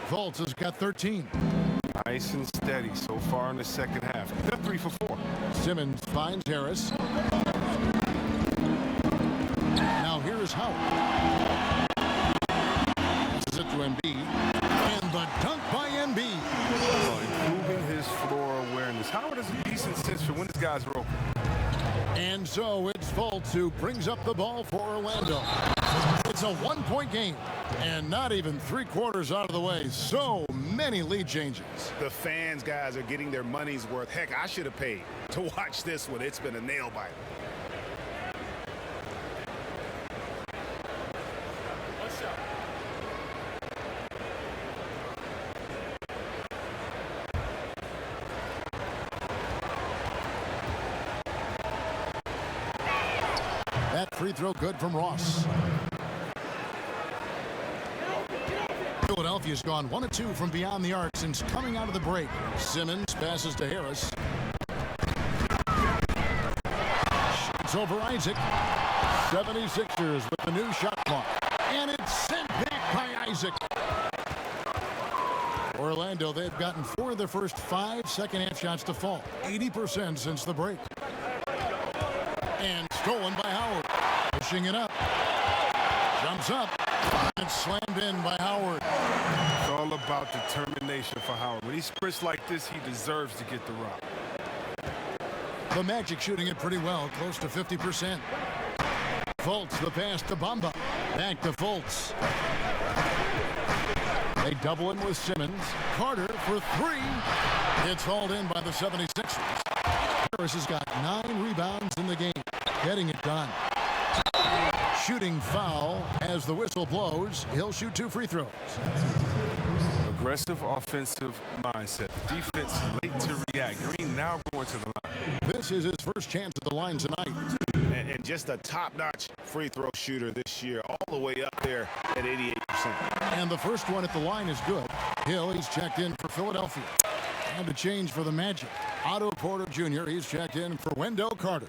Fultz has got 13. Nice and steady so far in the second half. They're 3 for 4. Simmons finds Harris. Now here is Howard. Passes it to Embiid. And the dunk by Embiid. Improving his floor awareness. Howard has a decent sense for when his guys are open. And so it's Fultz who brings up the ball for Orlando. It's a one-point game. And not even 3/4 out of the way. So many lead changes. The fans, guys, are getting their money's worth. Heck, I should have paid to watch this one. It's been a nail biter. One shot. That free throw good from Ross. Philadelphia's gone 1 of 2 from beyond the arc since coming out of the break. Simmons passes to Harris. Shoots over Isaac. 76ers with the new shot clock. And it's sent back by Isaac. Orlando, they've gotten 4 of their first 5 second-half shots to fall. 80% since the break. And stolen by Howard. Pushing it up. Jumps up. And slammed in by Howard. It's all about determination for Howard. When he sprints like this, he deserves to get the rock. The Magic shooting it pretty well, close to 50%. Fultz, the pass to Bamba. Back to Fultz. They double in with Simmons. Carter for 3. It's hauled in by the 76ers. Harris has got 9 rebounds in the game. Getting it done. Shooting foul as the whistle blows. He'll shoot 2 free throws. Aggressive offensive mindset. Defense late to react. Green now going to the line. This is his first chance at the line tonight. And just a top-notch free throw shooter this year, all the way up there at 88%. And the first one at the line is good. Hill, he's checked in for Philadelphia. And a change for the Magic. Otto Porter Jr., he's checked in for Wendell Carter.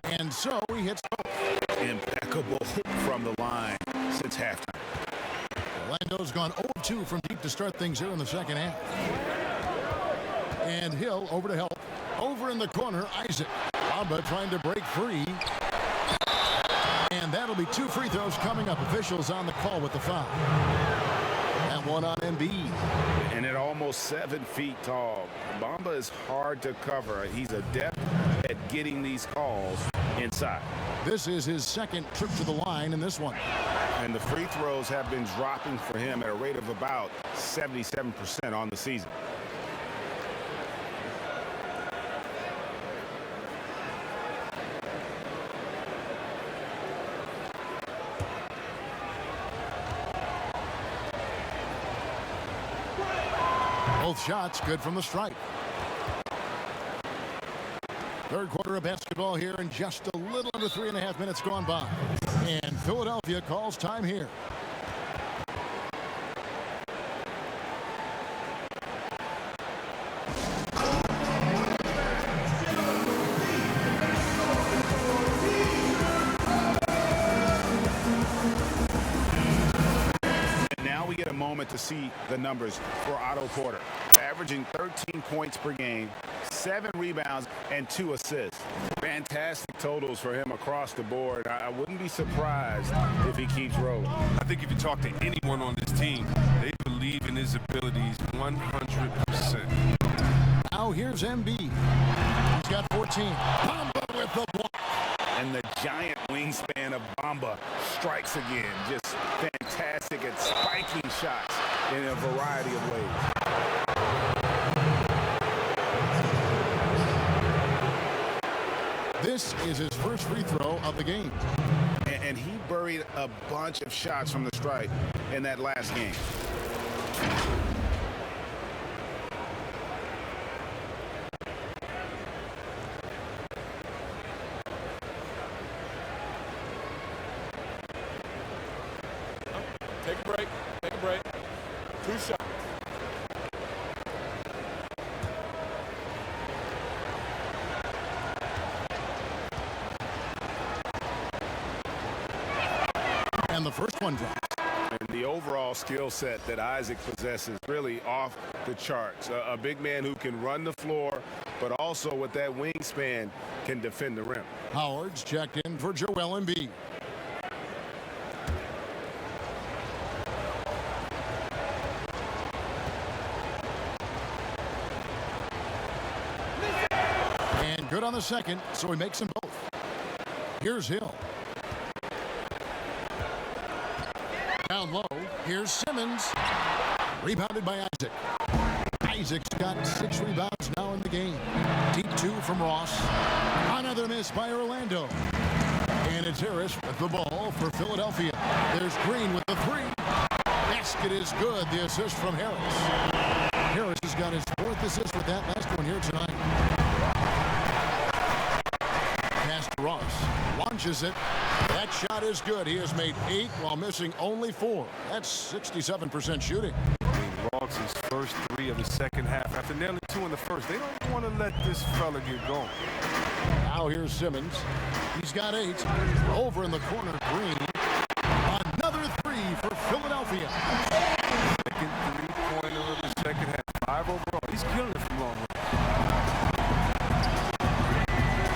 And so he hits both. Impeccable from the line since halftime. Orlando's gone 0-2 from deep to start things here in the second half. And Hill over to help. Over in the corner, Isaac. Bamba trying to break free. And that'll be 2 free throws coming up. Officials on the call with the foul. That one on Embiid. And at almost 7 feet tall, Bamba is hard to cover. He's adept at getting these calls inside. This is his second trip to the line in this one. And the free throws have been dropping for him at a rate of about 77% on the season. Both shots good from the stripe. Third quarter of basketball here in just a little under 3.5 minutes gone by. And Philadelphia calls time here. moment to see the numbers for Otto Porter. Averaging 13 points per game, 7 rebounds, and 2 assists. Fantastic totals for him across the board. I wouldn't be surprised if he keeps rolling. I think if you talk to anyone on this team, they believe in his abilities 100%. Now here's MB. He's got 14. Bamba with the block. And the giant wingspan of Bamba strikes again. Just fantastic at spiking shots in a variety of ways. This is his first free throw of the game. And he buried a bunch of shots from the stripe in that last game. Take a break. Take a break. 2 shots. And the first one drops. And the overall skill set that Isaac possesses really off the charts. A big man who can run the floor, but also with that wingspan can defend the rim. Howard's checked in for Joel Embiid. And good on the second, so he makes them both. Here's Hill. Down low, here's Simmons. Rebounded by Isaac. Isaac's got 6 rebounds now in the game. Deep 2 from Ross. Another miss by Orlando. And it's Harris with the ball for Philadelphia. There's Green with the 3. Basket is good. The assist from Harris. Harris has got his 4th assist with that last one here tonight. Pass to Ross. Launches it. That shot is good. He has made 8 while missing only 4. That's 67% shooting. Lost his first 3 of the second half after nailing 2 in the first. They don't want to let this fella get going. Now here's Simmons. He's got 8. Over in the corner, Green. Another 3 for Philadelphia. Second 3-pointer of the second half. 5 overall. He's killing it from long range.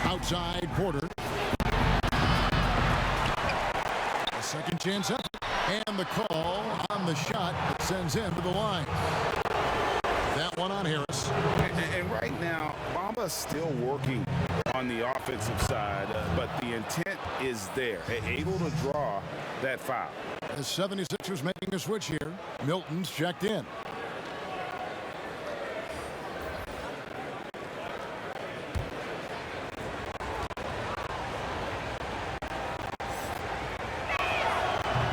Outside Porter. A second chance up. And the call on the shot that sends him to the line. That one on Harris. And right now, Bamba's still working on the offensive side, but the intent is there. Able to draw that foul. The 76ers making a switch here. Milton's checked in.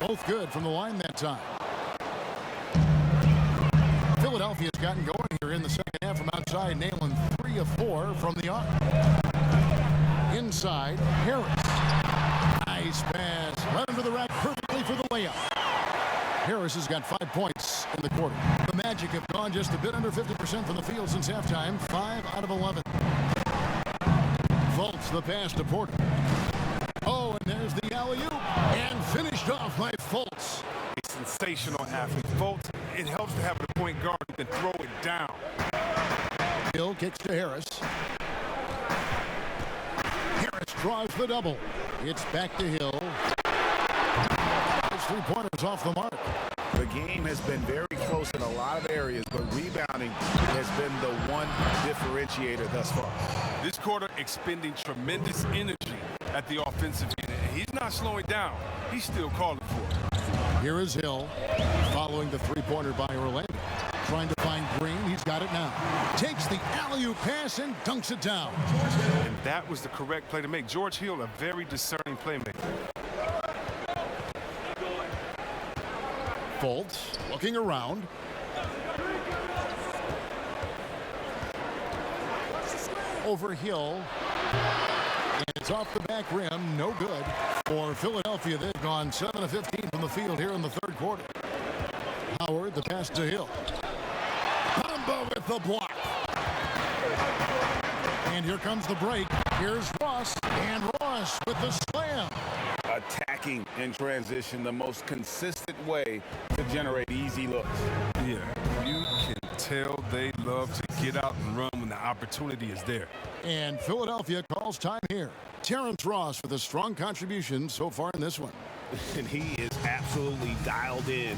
Both good from the line that time. Philadelphia's gotten going here in the second half from outside, nailing 3 of 4 from the arc. Inside, Harris. Nice pass. Right under the rack perfectly for the layup. Harris has got 5 points in the quarter. The Magic have gone just a bit under 50% from the field since halftime. 5 out of 11. Fultz the pass to Porter. Oh, and there's the alley-oop. And finished off by Fultz. A sensational athlete. Fultz, it helps to have a point guard who can throw it down. Hill kicks to Harris. Harris draws the double. It's back to Hill. His 3-pointers off the mark. The game has been very close in a lot of areas, but rebounding has been the one differentiator thus far. This quarter expending tremendous energy at the offensive end. He's not slowing down. He's still calling for it. Here is Hill following the 3-pointer by Orlando. Trying to find Green. He's got it now. Takes the alley-oop pass and dunks it down. And that was the correct play to make. George Hill, a very discerning playmaker. Fultz looking around. Over Hill. And it's off the back rim. No good. For Philadelphia, they've gone 7 of 15 from the field here in the third quarter. Howard, the pass to Hill. Bamba with the block. And here comes the break. Here's Ross. And Ross with the slam. Attacking attacking in transition, the most consistent way to generate easy looks. Yeah, you can tell they love to get out and run when the opportunity is there. And Philadelphia calls time here. Terrence Ross with a strong contribution so far in this one. And he is absolutely dialed in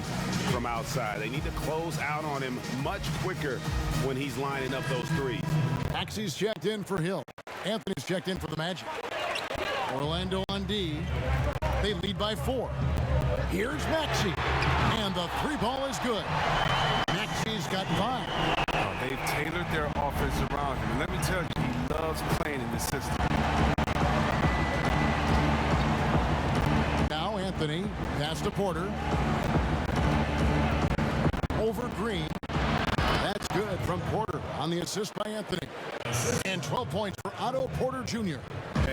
from outside. They need to close out on him much quicker when he's lining up those threes. Maxey's checked in for Hill. Anthony's checked in for the Magic. Orlando on D. They lead by 4. Here's Maxey. And the 3-ball is good. Maxey's got 5. They've tailored their offense around him. And let me tell you, he loves playing in this system. Now Anthony, pass to Porter. Over Green. That's good from Porter on the assist by Anthony. And 12 points for Otto Porter Jr.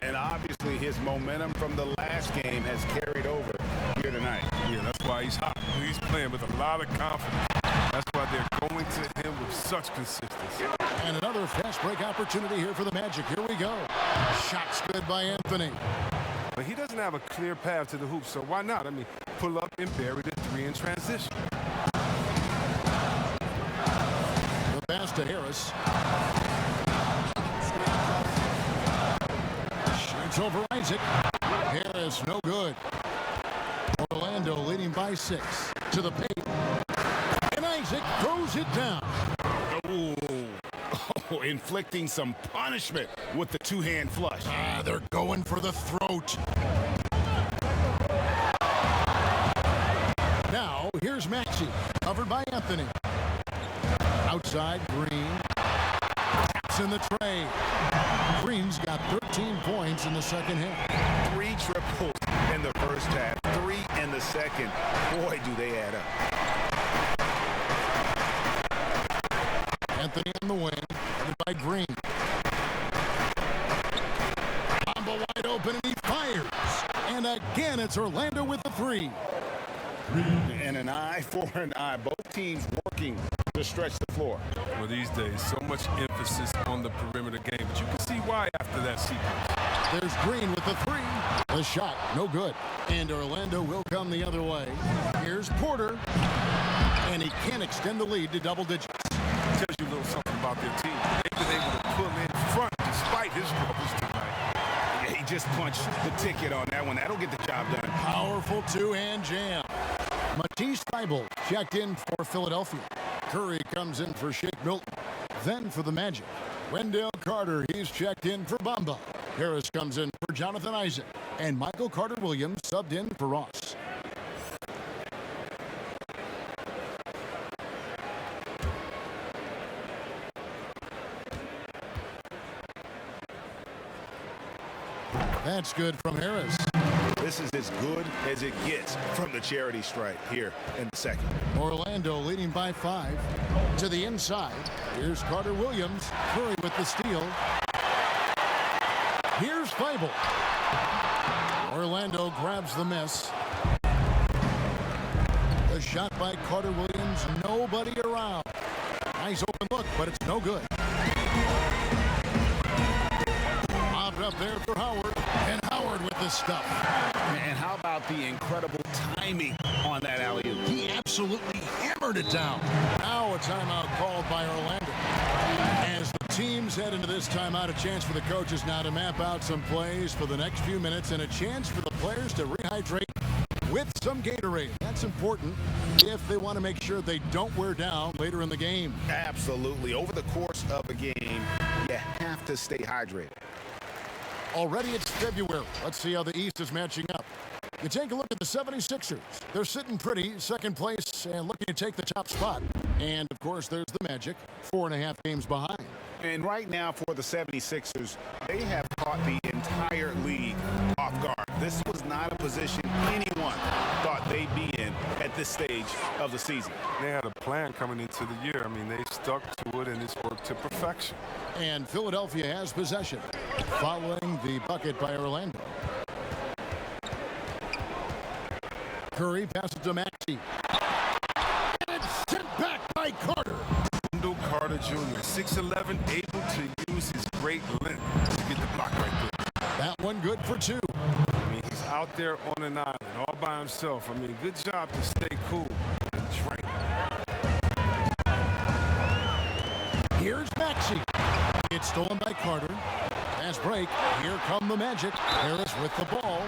And obviously his momentum from the last game has carried over here tonight. Yeah, that's why he's hot. He's playing with a lot of confidence. That's why they're going to him with such consistency. And another fast break opportunity here for the Magic. Here we go. Shots good by Anthony. But he doesn't have a clear path to the hoop, so why not? I mean, pull up and bury the 3 in transition. The pass to Harris. Shoots over Isaac. Harris, no good. Orlando leading by 6 to the paint. And Isaac throws it down. Oh, inflicting some punishment with the 2-hand flush. They're going for the throat. Now, here's Maxey, covered by Anthony. Outside, Green. Taps in the tray. Green's got 13 points in the second half. 3 triples in the first half, 3 in the second. Boy, do they add up. Anthony on the wing, covered by Green. Combo wide open, and he fires. And again, it's Orlando with the 3. And an eye for an eye. Both teams working to stretch the floor. Well, these days, so much emphasis on the perimeter game, but you can see why after that sequence. There's Green with the 3. The shot, no good. And Orlando will come the other way. Here's Porter. And he can't extend the lead to double digits. Tells you a little something about their team. They've been able to pull in front despite his troubles tonight. Yeah, he just punched the ticket on that one. That'll get the job done. Powerful 2-hand jam. Matisse Thybulle checked in for Philadelphia. Curry comes in for Shake Milton. Then for the Magic. Wendell Carter, he's checked in for Bamba. Harris comes in for Jonathan Isaac. And Michael Carter-Williams subbed in for Ross. That's good from Harris. This is as good as it gets from the charity stripe here in the second. Orlando leading by 5 to the inside. Here's Carter-Williams. Curry with the steal. Here's Thybulle. Orlando grabs the miss. The shot by Carter-Williams. Nobody around. Nice open look, but it's no good. Bobbed up there for Howard. And Howard with the stuff. And how about the incredible timing on that alley-oop? He absolutely hammered it down. Now a timeout called by Orlando. As the teams head into this timeout, a chance for the coaches now to map out some plays for the next few minutes and a chance for the players to rehydrate with some Gatorade. That's important if they want to make sure they don't wear down later in the game. Absolutely. Over the course of a game, you have to stay hydrated. Already it's February. Let's see how the East is matching up. You take a look at the 76ers. They're sitting pretty, second place, and looking to take the top spot. And, of course, there's the Magic, 4.5 games behind. And right now for the 76ers, they have caught the entire league off guard. This was not a position anyone thought they'd be in at this stage of the season. They had a plan coming into the year. I mean, they stuck to it, and it's worked to perfection. And Philadelphia has possession, following the bucket by Orlando. Curry passes to Maxey. And it's sent back by Carter. Wendell Carter Jr., 6'11", able to use his great length to get the block right there. That one good for 2. I mean, he's out there on an island. all by himself. I mean, good job to stay cool and drink. Here's Maxey. It's stolen by Carter. Fast break. Here come the Magic. Harris with the ball.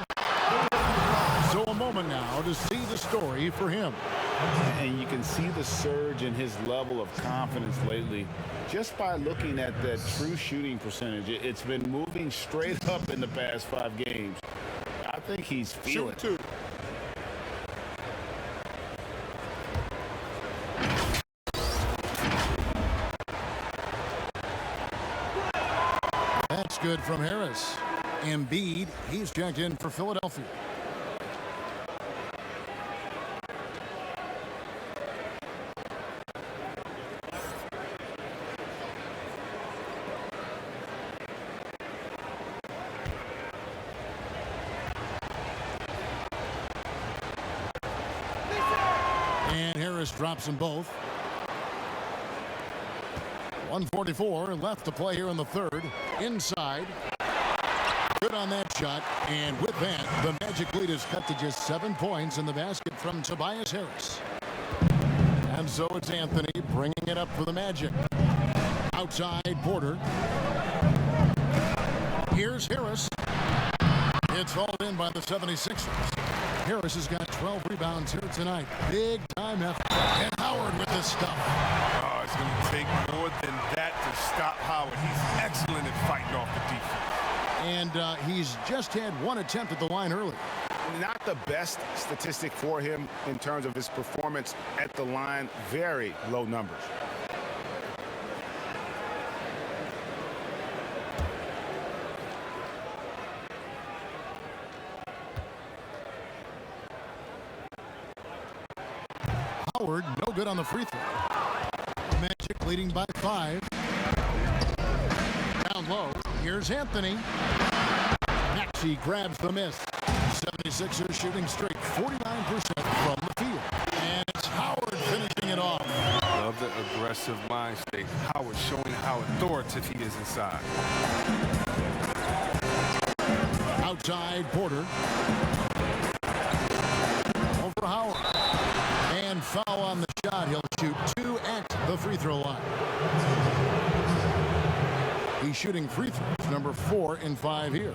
So a moment now to see the story for him. And you can see the surge in his level of confidence lately just by looking at that true shooting percentage. It's been moving straight up in the past 5 games. I think he's feeling it. That's good from Harris. Embiid, he's checked in for Philadelphia. And Harris drops them both. 1:44 left to play here in the third. Inside. Good on that shot. And with that, the Magic lead is cut to just 7 points in the basket from Tobias Harris. And so it's Anthony bringing it up for the Magic. Outside Porter. Here's Harris. It's hauled in by the 76ers. Harris has got 12 rebounds here tonight. Big time effort. And Howard with this stuff. Oh, it's going to take more than that to stop Howard. He's excellent at fighting off the defense. And he's just had 1 attempt at the line early. Not the best statistic for him in terms of his performance at the line. Very low numbers. Howard, no good on the free throw. Magic leading by 5. Down low. Here's Anthony. Maxey grabs the miss. 76ers shooting straight 49% from the field. And it's Howard finishing it off. Love the aggressive mind state. Howard showing how authoritative he is inside. Outside Porter. Over Howard. And foul on the shot. He'll shoot 2 at the free throw line. He's shooting free throws, number 4 in 5 here.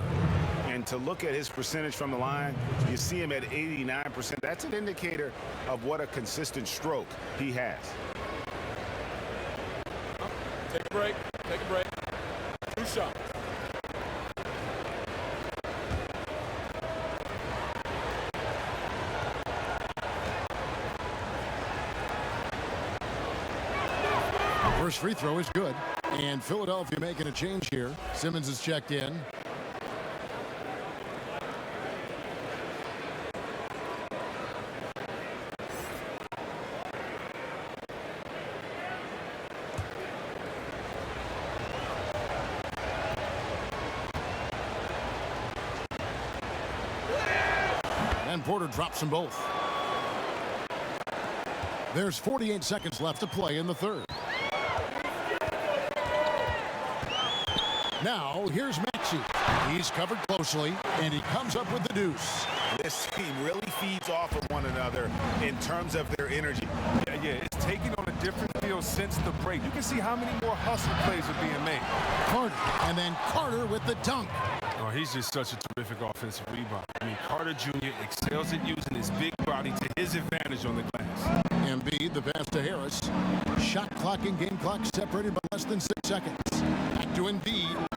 And to look at his percentage from the line, you see him at 89%. That's an indicator of what a consistent stroke he has. Take a break. Take a break. 2 shots. First free throw is good. And Philadelphia making a change here. Simmons is checked in. And Porter drops them both. There's 48 seconds left to play in the third. Now, here's Maxey. He's covered closely, and he comes up with the deuce. This team really feeds off of one another in terms of their energy. Yeah, it's taking on a different feel since the break. You can see how many more hustle plays are being made. Carter, and then Carter with the dunk. Oh, he's just such a terrific offensive rebound. I mean, Carter Jr. excels at using his big body to his advantage on the glass. Embiid, the pass to Harris. Shot clock and game clock separated by less than 6 seconds. Back to Embiid.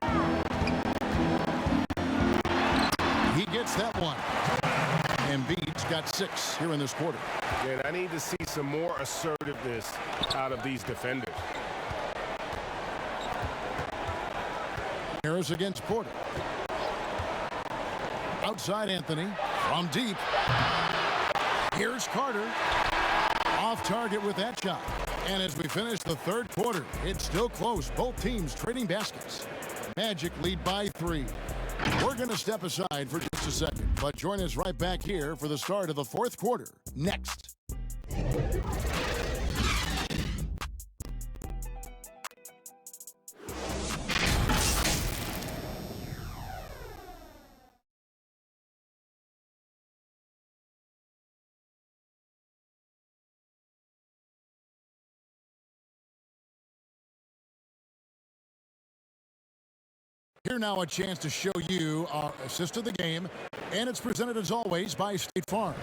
He gets that one. Embiid's got 6 here in this quarter. And I need to see some more assertiveness out of these defenders. Harris against Porter. Outside Anthony. From deep. Here's Carter. Off target with that shot. And as we finish the third quarter, it's still close. Both teams trading baskets. Magic lead by 3. We're going to step aside for just a second, but join us right back here for the start of the fourth quarter next. Here now a chance to show you our assist of the game, and it's presented as always by State Farm.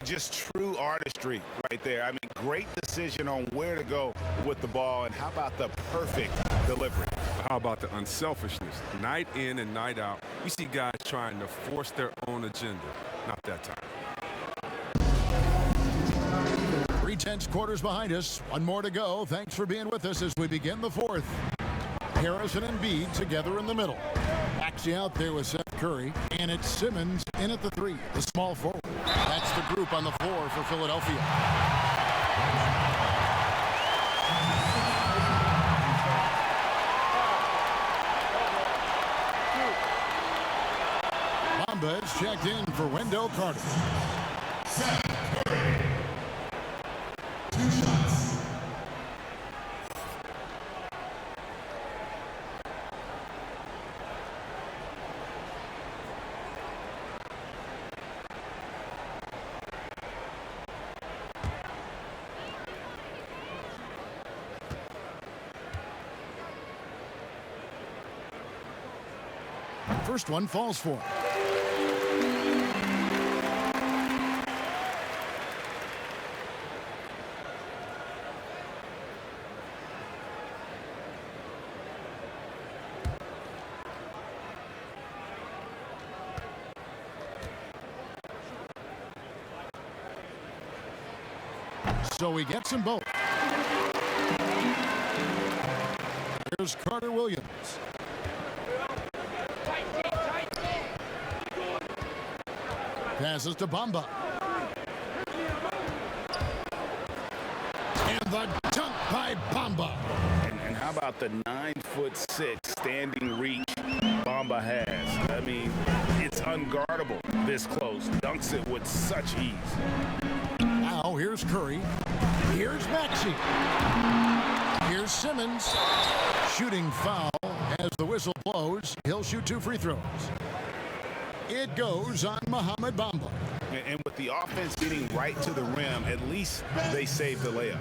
Just true artistry right there. I mean, great decision on where to go with the ball, and how about the perfect delivery? How about the unselfishness? Night in and night out, we see guys trying to force their own agenda. Not that time. 3/10 quarters behind us. One more to go. Thanks for being with us as we begin the fourth. Harrison and Embiid together in the middle. Maxey out there with Seth Curry, and it's Simmons in at the 3, the small forward. That's the group on the floor for Philadelphia. Bamba is checked in for Wendell Carter. Seth Curry. 2 shots. First one falls for him. So he gets them both. Here's Carter Williams. Passes to Bamba. And the dunk by Bamba. And how about the 9'6" standing reach Bamba has? I mean, it's unguardable this close. Dunks it with such ease. Now here's Curry. Here's Maxey. Here's Simmons. Shooting foul as the whistle blows. He'll shoot 2 free throws. It goes on Mohamed Bamba. And with the offense getting right to the rim, at least they saved the layup.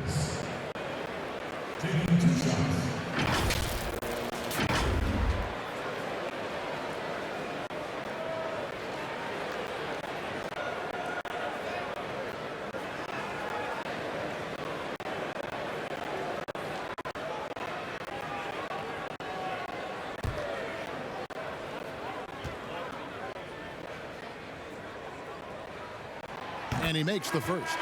And he makes the first.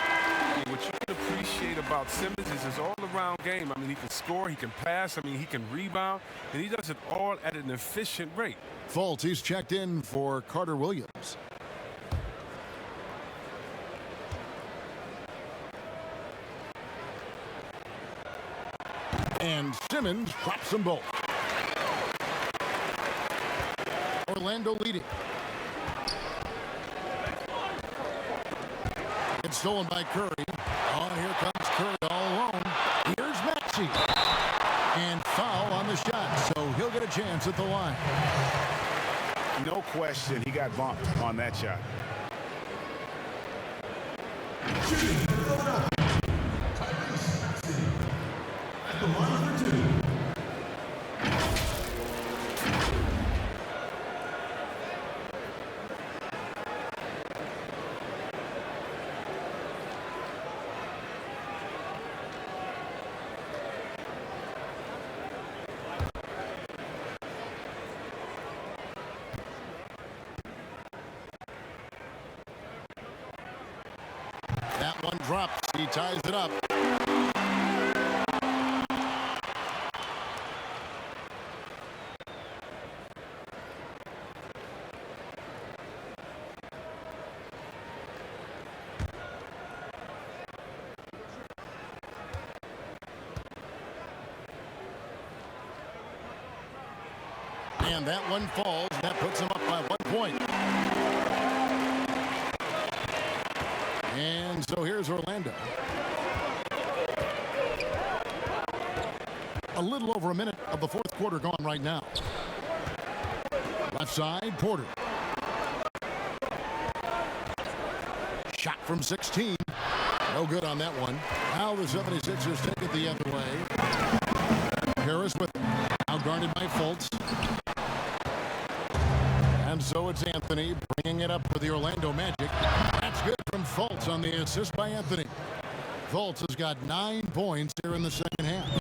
What you can appreciate about Simmons is his all-around game. I mean, he can score, he can pass, I mean, he can rebound, and he does it all at an efficient rate. Fultz, he's checked in for Carter Williams. And Simmons drops them both. Orlando leading. It's stolen by Curry. Oh, here comes Curry all alone. Here's Maxey. And foul on the shot, so he'll get a chance at the line. No question, he got bumped on that shot. At the line for 2. That one drops. He ties it up. And that one falls. That puts him up by 1 point. And so here's Orlando. A little over a minute of the fourth quarter gone right now. Left side, Porter. Shot from 16. No good on that one. Now the 76ers take it the other way. Harris with him. Now guarded by Fultz. And so it's Anthony bringing it up for the Orlando Magic. That's good from Fultz on the assist by Anthony. Fultz has got 9 points here in the second half.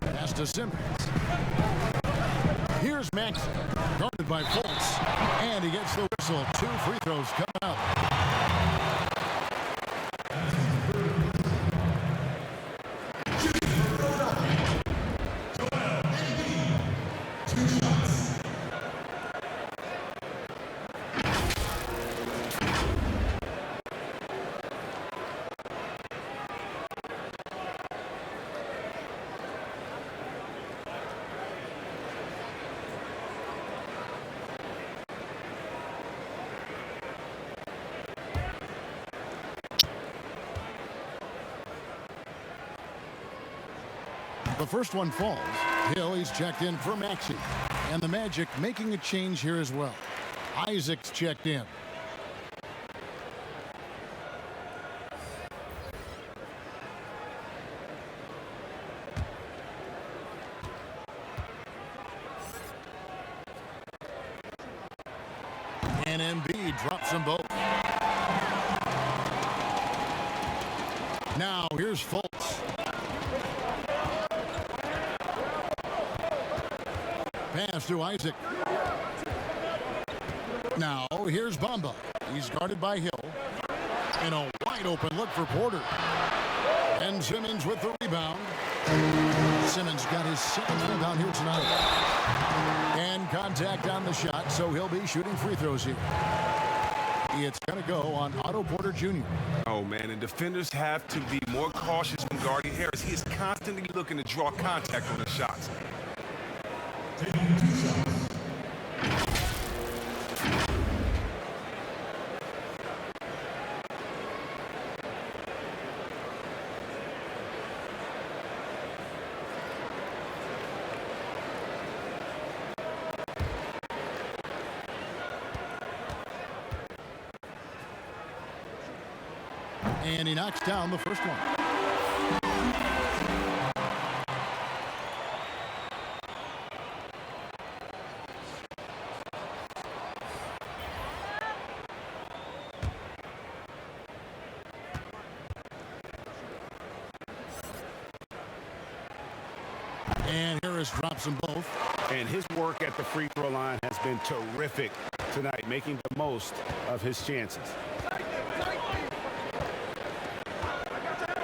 Pass to Simmons. Here's Maxey, guarded by Fultz, and he gets the whistle. 2 free throws coming up. The first one falls. Hill, he's checked in for Maxey. And the Magic making a change here as well. Isaac's checked in. And Embiid drops them both. Now here's Fultz. Pass to Isaac. Now here's Bamba. He's guarded by Hill. And a wide open look for Porter. And Simmons with the rebound. Simmons got his 7th rebound here tonight. And contact on the shot, so he'll be shooting free throws here. It's going to go on Otto Porter Jr. Oh, man, and defenders have to be more cautious when guarding Harris. He is constantly looking to draw contact on the shots. Taking 2 shots. And he knocks down the first one. And Harris drops them both. And his work at the free throw line has been terrific tonight, making the most of his chances.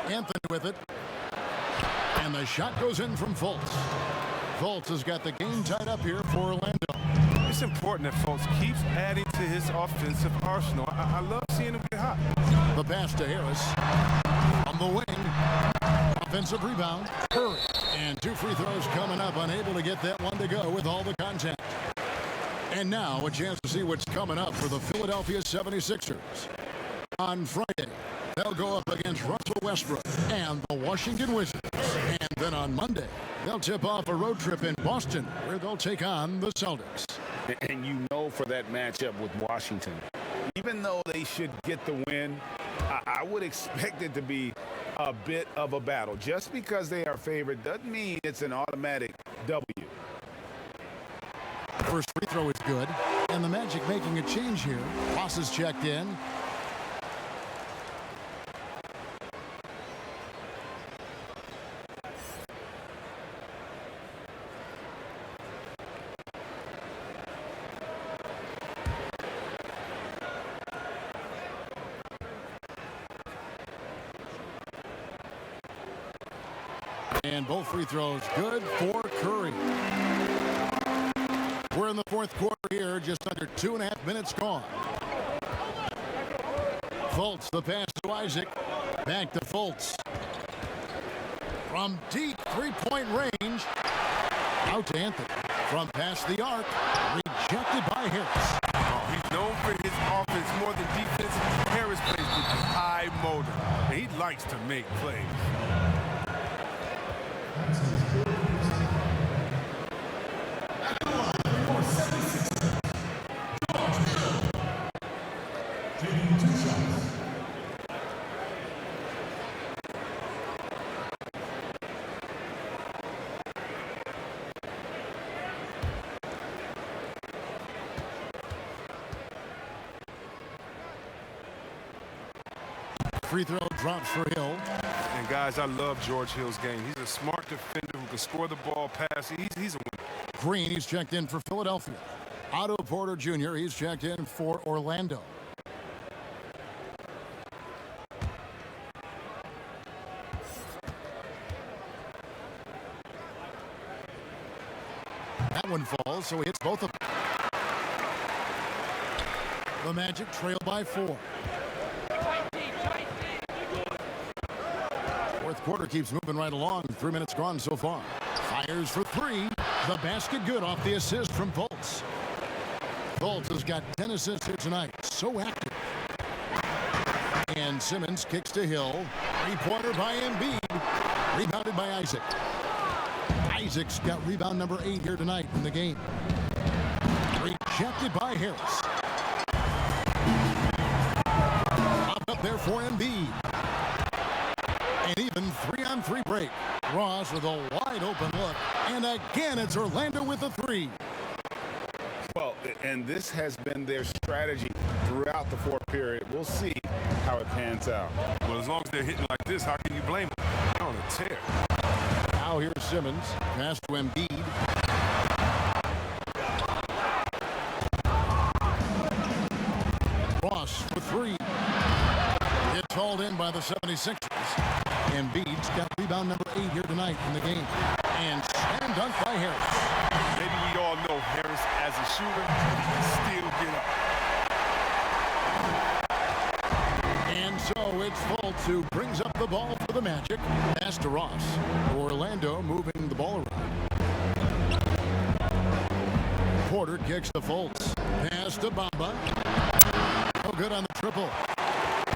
Anthony with it. And the shot goes in from Fultz. Fultz has got the game tied up here for Orlando. It's important that Fultz keeps adding to his offensive arsenal. I love seeing him get hot. The pass to Harris. On the wing. Offensive rebound. Curry. And 2 free throws coming up. Unable to get that one to go with all the contact. And now a chance to see what's coming up for the Philadelphia 76ers. On Friday, they'll go up against Russell Westbrook and the Washington Wizards. And then on Monday, they'll tip off a road trip in Boston where they'll take on the Celtics. And you know, for that matchup with Washington, even though they should get the win, I would expect it to be a bit of a battle. Just because they are favored doesn't mean it's an automatic W. First free throw is good. And the Magic making a change here. Ross is checked in. And both free throws good for Curry. We're in the 4th quarter here, just under 2.5 minutes gone. Fultz, the pass to Isaac. Back to Fultz. From deep 3-point range. Out to Anthony. From past the arc. Rejected by Harris. Oh, he's known for his offense more than defense. Harris plays with high motor, and he likes to make plays. Taking 2 shots. free throw drops for Hill. And guys, I love George Hill's game. He's a smart defender who can score the ball, pass. He's a winner. Green, he's checked in for Philadelphia. Otto Porter Jr., he's checked in for Orlando. That one falls, so he hits both of them. The Magic trail by 4. Fourth quarter keeps moving right along. 3 minutes gone so far. Fires for 3. The basket good off the assist from Fultz. Fultz has got 10 assists here tonight. So active. And Simmons kicks to Hill. Three-pointer by Embiid. Rebounded by Isaac. Isaac's got rebound number 8 here tonight in the game. Rejected by Harris. Up there for Embiid. And even 3-on-3 break. Ross with a wide open look. And again, it's Orlando with a 3. Well, and this has been their strategy throughout the fourth period. We'll see how it pans out. Well, as long as they're hitting like this, how can you blame them? They're on a tear. Now here's Simmons. Pass to Embiid. Ross for 3. It's hauled in by the 76ers. Embiid's got rebound number 8 here tonight in the game. And slam dunk by Harris. Maybe we all know Harris as a shooter, he can still get up. And so it's Fultz who brings up the ball for the Magic. Pass to Ross. Orlando moving the ball around. Porter kicks to Fultz. Pass to Bamba. No good on the triple.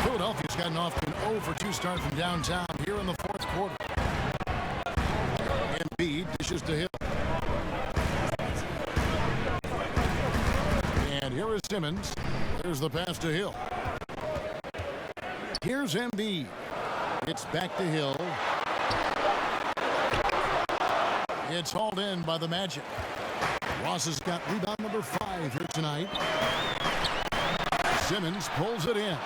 Philadelphia's gotten off to an 0-for-2 start from downtown here in the fourth quarter. Embiid dishes to Hill. And here is Simmons. There's the pass to Hill. Here's Embiid. It's back to Hill. It's hauled in by the Magic. Ross has got rebound number 5 here tonight. Simmons pulls it in.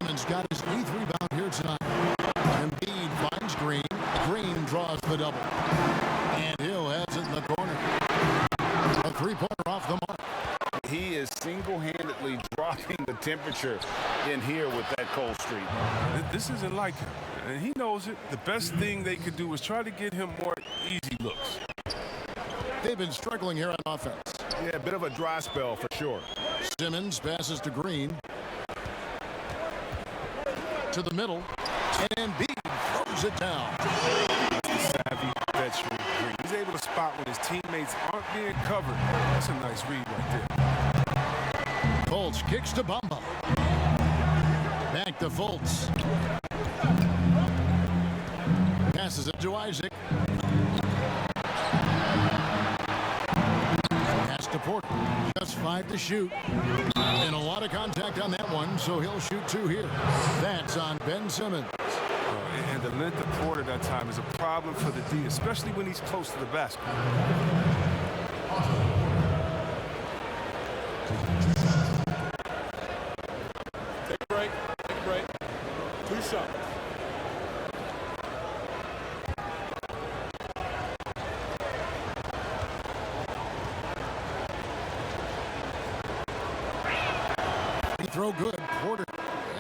Simmons got his 8th rebound here tonight. Embiid finds Green. Green draws the double. And Hill has it in the corner. A three-pointer off the mark. He is single-handedly dropping the temperature in here with that cold streak. This isn't like him, and he knows it. The best thing they could do is try to get him more easy looks. They've been struggling here on offense. Yeah, a bit of a dry spell for sure. Simmons passes to Green. To the middle. And Embiid throws it down. Savvy veteran Green. He's able to spot when his teammates aren't being covered. That's a nice read right there. Fultz kicks to Bamba. Back to Fultz. Passes it to Isaac. Pass to Porter. Just 5 to shoot. And a lot of contact on that one, so he'll shoot 2 here. That's on Ben Simmons. And the length of Porter that time is a problem for the D, especially when he's close to the basket. Take a break. Take a break. 2 shots. Throw good. Porter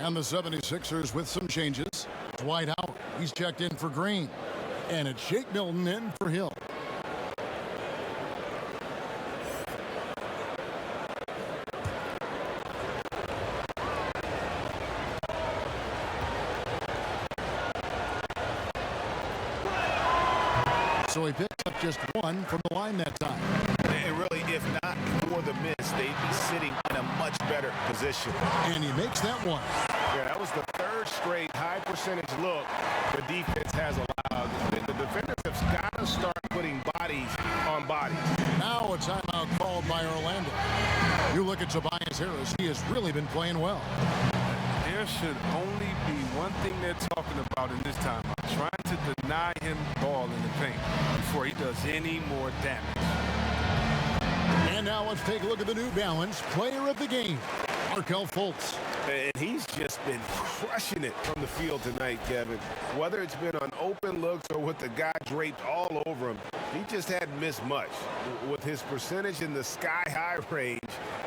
and the 76ers with some changes. Dwight Howard. He's checked in for Green. And it's Shake Milton in for Hill. So he picked up just 1 from the line that time. And really, if not for the miss, they'd be sitting in a much better position. And he makes that one. Yeah, that was the 3rd straight high-percentage look the defense has allowed. The defenders have got to start putting bodies on bodies. Now a timeout called by Orlando. You look at Tobias Harris. He has really been playing well. There should only be one thing they're talking about in this timeout. Trying to deny him ball in the paint before he does any more damage. And now let's take a look at the New Balance player of the game, Markelle Fultz. And he's just been crushing it from the field tonight, Kevin. Whether it's been on open looks or with the guy draped all over him, he just hadn't missed much. With his percentage in the sky-high range,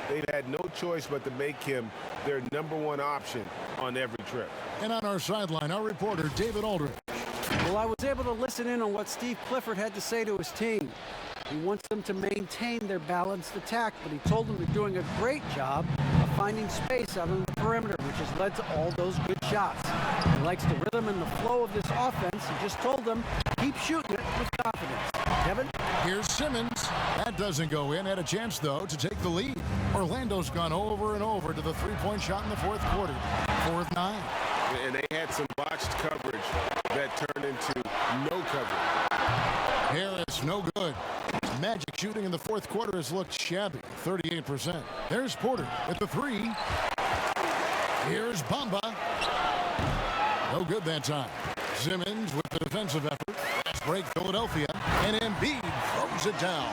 they've had no choice but to make him their #1 option on every trip. And on our sideline, our reporter, David Aldridge. Well, I was able to listen in on what Steve Clifford had to say to his team. He wants them to maintain their balanced attack, but he told them they're doing a great job of finding space out on the perimeter, which has led to all those good shots. He likes the rhythm and the flow of this offense. He just told them, keep shooting it with confidence. Kevin? Here's Simmons. That doesn't go in. Had a chance, though, to take the lead. Orlando's gone over and over to the three-point shot in the fourth quarter. 4th 9. And they had some botched coverage that turned into no coverage. Harris, no good. Magic shooting in the fourth quarter has looked shabby, 38%. There's Porter at the 3. Here's Bamba. No good that time. Simmons with the defensive effort. Fast break Philadelphia, and Embiid throws it down.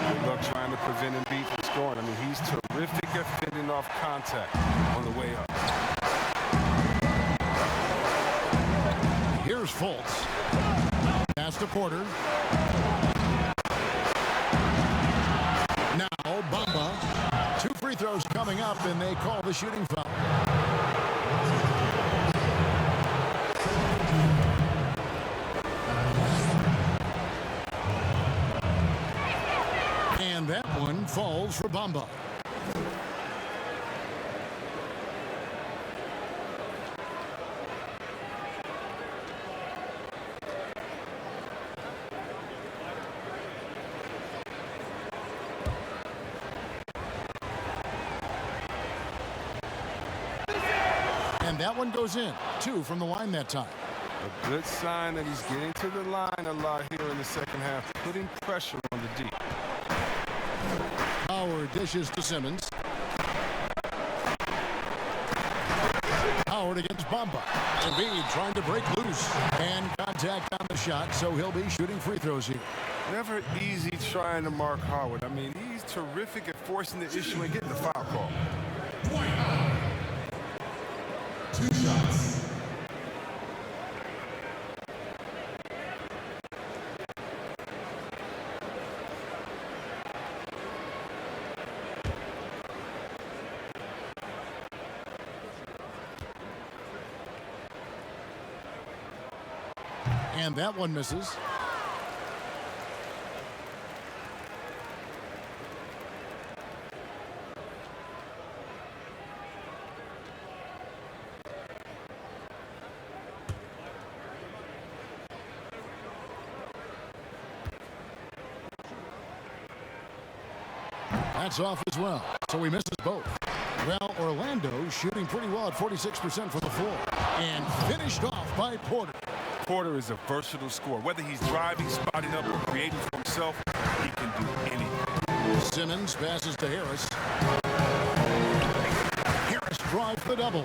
Good luck trying to prevent Embiid from scoring. I mean, he's terrific at fending off contact on the way up. Here's Fultz. Pass to Porter. Now Bamba. 2 free throws coming up, and they call the shooting foul. And that one falls for Bamba. And that one goes in. 2 from the line that time. A good sign that he's getting to the line a lot here in the second half, putting pressure on the D. Howard dishes to Simmons. Howard against Bamba. Embiid trying to break loose. And contact on the shot, so he'll be shooting free throws here. Never easy trying to mark Howard. I mean, he's terrific at forcing the issue and getting the foul call. 2 shots. And that one misses. That's off as well, so he misses both. Well, Orlando shooting pretty well at 46% from the floor. And finished off by Porter. Porter is a versatile scorer. Whether he's driving, spotting up, or creating for himself, he can do anything. Simmons passes to Harris. Harris drives the double.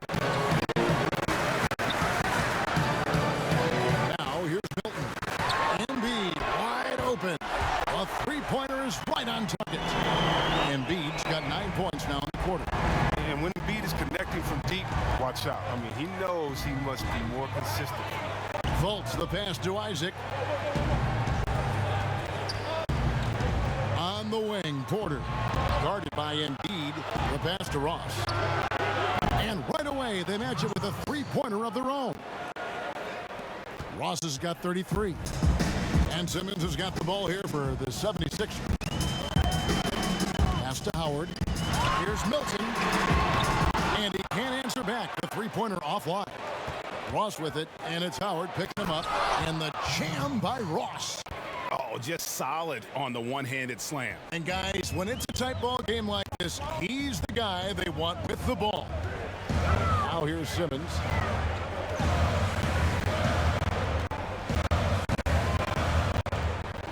Now here's Milton. Embiid wide open. A three-pointer is right on target. Embiid's got 9 points now in the quarter. And when Embiid is connecting from deep, watch out. I mean, he knows he must be more consistent. Fultz the pass to Isaac. On the wing, Porter. Guarded by Embiid. The pass to Ross. And right away, they match it with a three-pointer of their own. Ross has got 33. And Simmons has got the ball here for the 76ers. Pass to Howard. Here's Milton. And he can't answer back. The three-pointer offline. Ross with it, and it's Howard picking him up. And the jam by Ross. Oh, just solid on the one-handed slam. And guys, when it's a tight ball game like this, he's the guy they want with the ball. Now here's Simmons.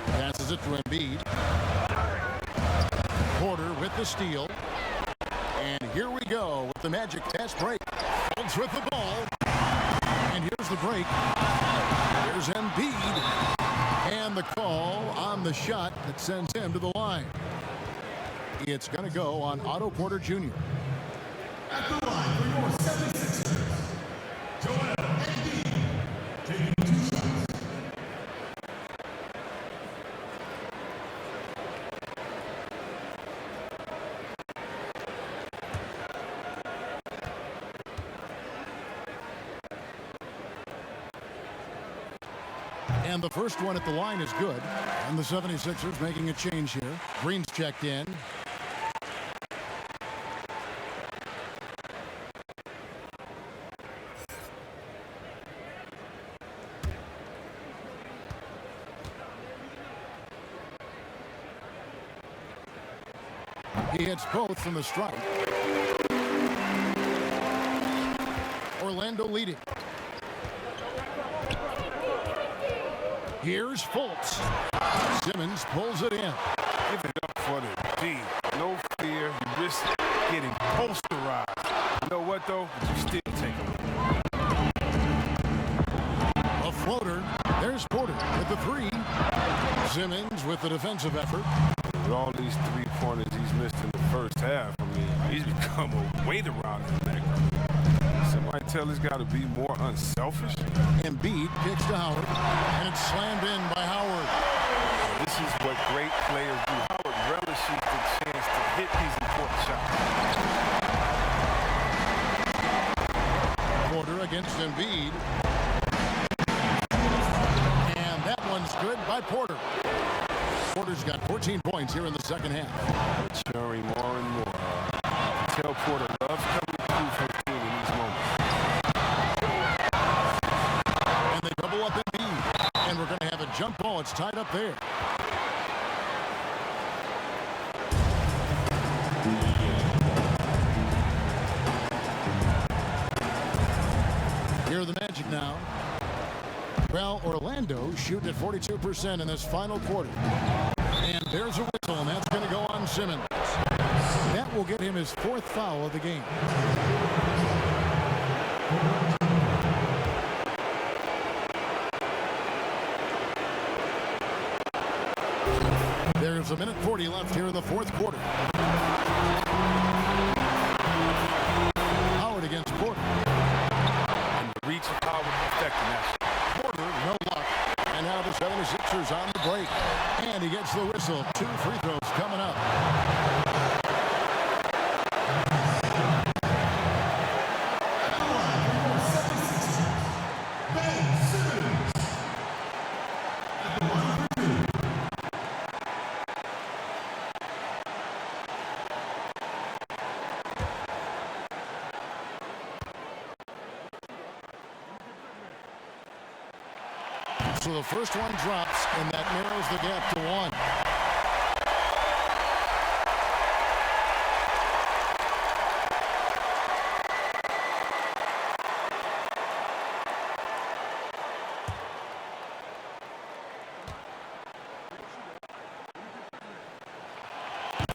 Passes it to Embiid. Porter with the steal. And here we go with the Magic fast break. Fultz with the ball. And here's the break. Here's Embiid. And the call on the shot that sends him to the line. It's going to go on Otto Porter Jr. At the line for And the first one at the line is good. And the 76ers making a change here. Green's checked in. He hits both from the strike. Orlando leading. Here's Fultz. Simmons pulls it in. Give it up for the D. No fear. You risk getting posterized. You know what, though? You still take it. A floater. There's Porter with the three. Simmons with the defensive effort. With all these three-pointers he's missed in the first half, I mean, he's become a weight around his neck. Somebody tell he's got to be more unselfish. Embiid kicks to Howard, and it's slammed in by Howard. This is what great players do. Howard relishes the chance to hit these important shots. Porter against Embiid. And that one's good by Porter. Porter's got 14 points here in the second half. Maturing more and more. Tell Porter loves coming through for his team in these moments. And they double up Embiid. And we're going to have a jump ball. It's tied up there. Here are the Magic now. Well, Orlando shooting at 42% in this final quarter. And there's a whistle, and that's going to go on Simmons. That will get him his fourth foul of the game. There's a minute 40 left here in the fourth quarter. Howard against Porter. And the reach of Howard affecting that. Porter, no luck. And now the 76ers on the break. And he gets the whistle. 2 free throws coming up. So the first one drops, and that narrows the gap to 1.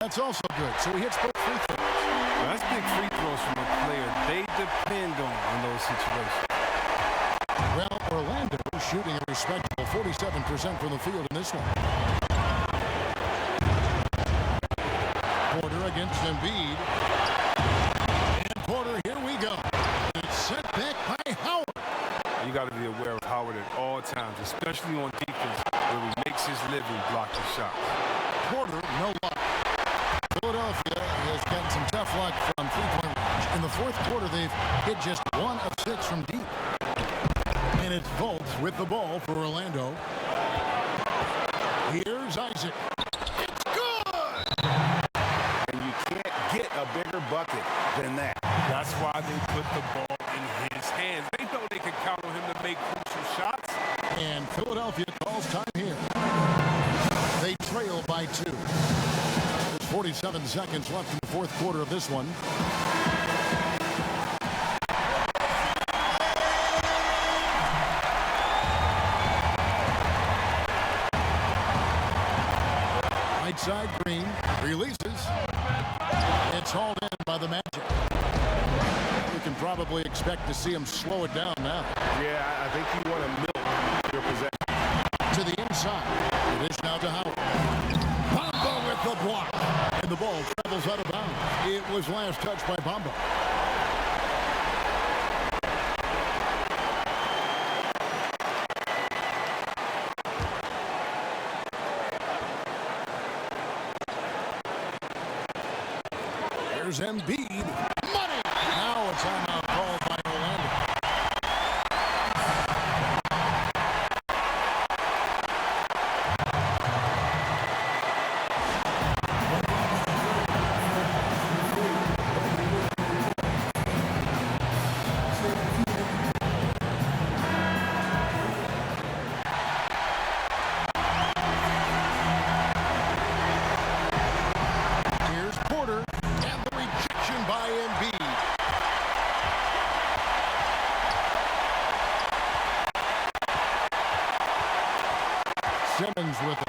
That's also good. So he hits both free throws. Well, that's big free throws from a player they depend on in those situations. Well, Orlando shooting a respectable 47% from the field in this one. Porter against Embiid. And Porter, here we go. And it's set back by Howard. You got to be aware of Howard at all times, especially on defense, where he makes his living blocking shots. Porter, no luck. Philadelphia has gotten some tough luck from three-point range. In the fourth quarter, they've hit just 1 of 6 from deep. And it's Fultz with the ball for Orlando. Here's Isaac. It's good! And you can't get a bigger bucket than that. That's why they put the ball in his hands. They know they can count on him to make crucial shots. And Philadelphia calls time here. They trail by 2. There's 47 seconds left in the fourth quarter of this one. Right side, Green releases. It's hauled in by the Magic. We can probably expect to see him slow it down now. Yeah, I think you want to milk your possession. To the inside. It is now to Howard. Bamba with the block. And the ball travels out of bounds. It was last touched by Bamba. Here's Embiid. Money! Now a timeout called by Orlando. Simmons with it.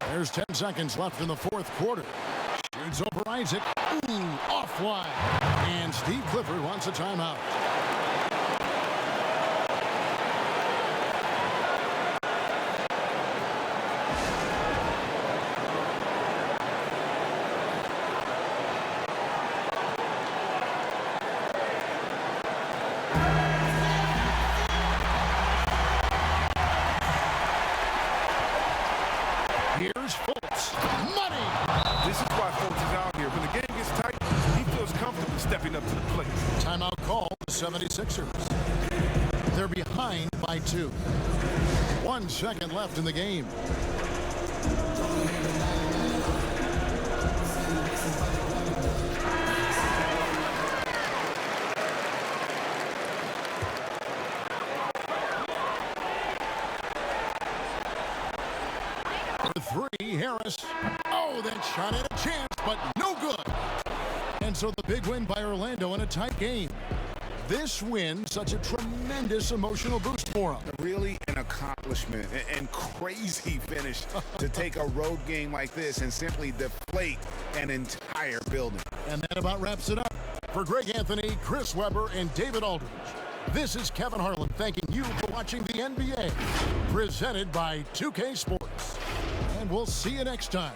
There's 10 seconds left in the fourth quarter. Shoots over Isaac. Ooh, offline. And Steve Clifford wants a timeout. Here's Fultz. Money! This is why Fultz is out here. When the game gets tight, he feels comfortable stepping up to the plate. Timeout call, the 76ers. They're behind by 2. 1 second left in the game. For 3, Harris. Oh, that shot had a chance, but no good. And so the big win by Orlando in a tight game. This win, such a tremendous emotional boost for them. Really an accomplishment and crazy finish to take a road game like this and simply deflate an entire building. And that about wraps it up. For Greg Anthony, Chris Webber, and David Aldridge, this is Kevin Harlan thanking you for watching the NBA, presented by 2K Sports. And we'll see you next time.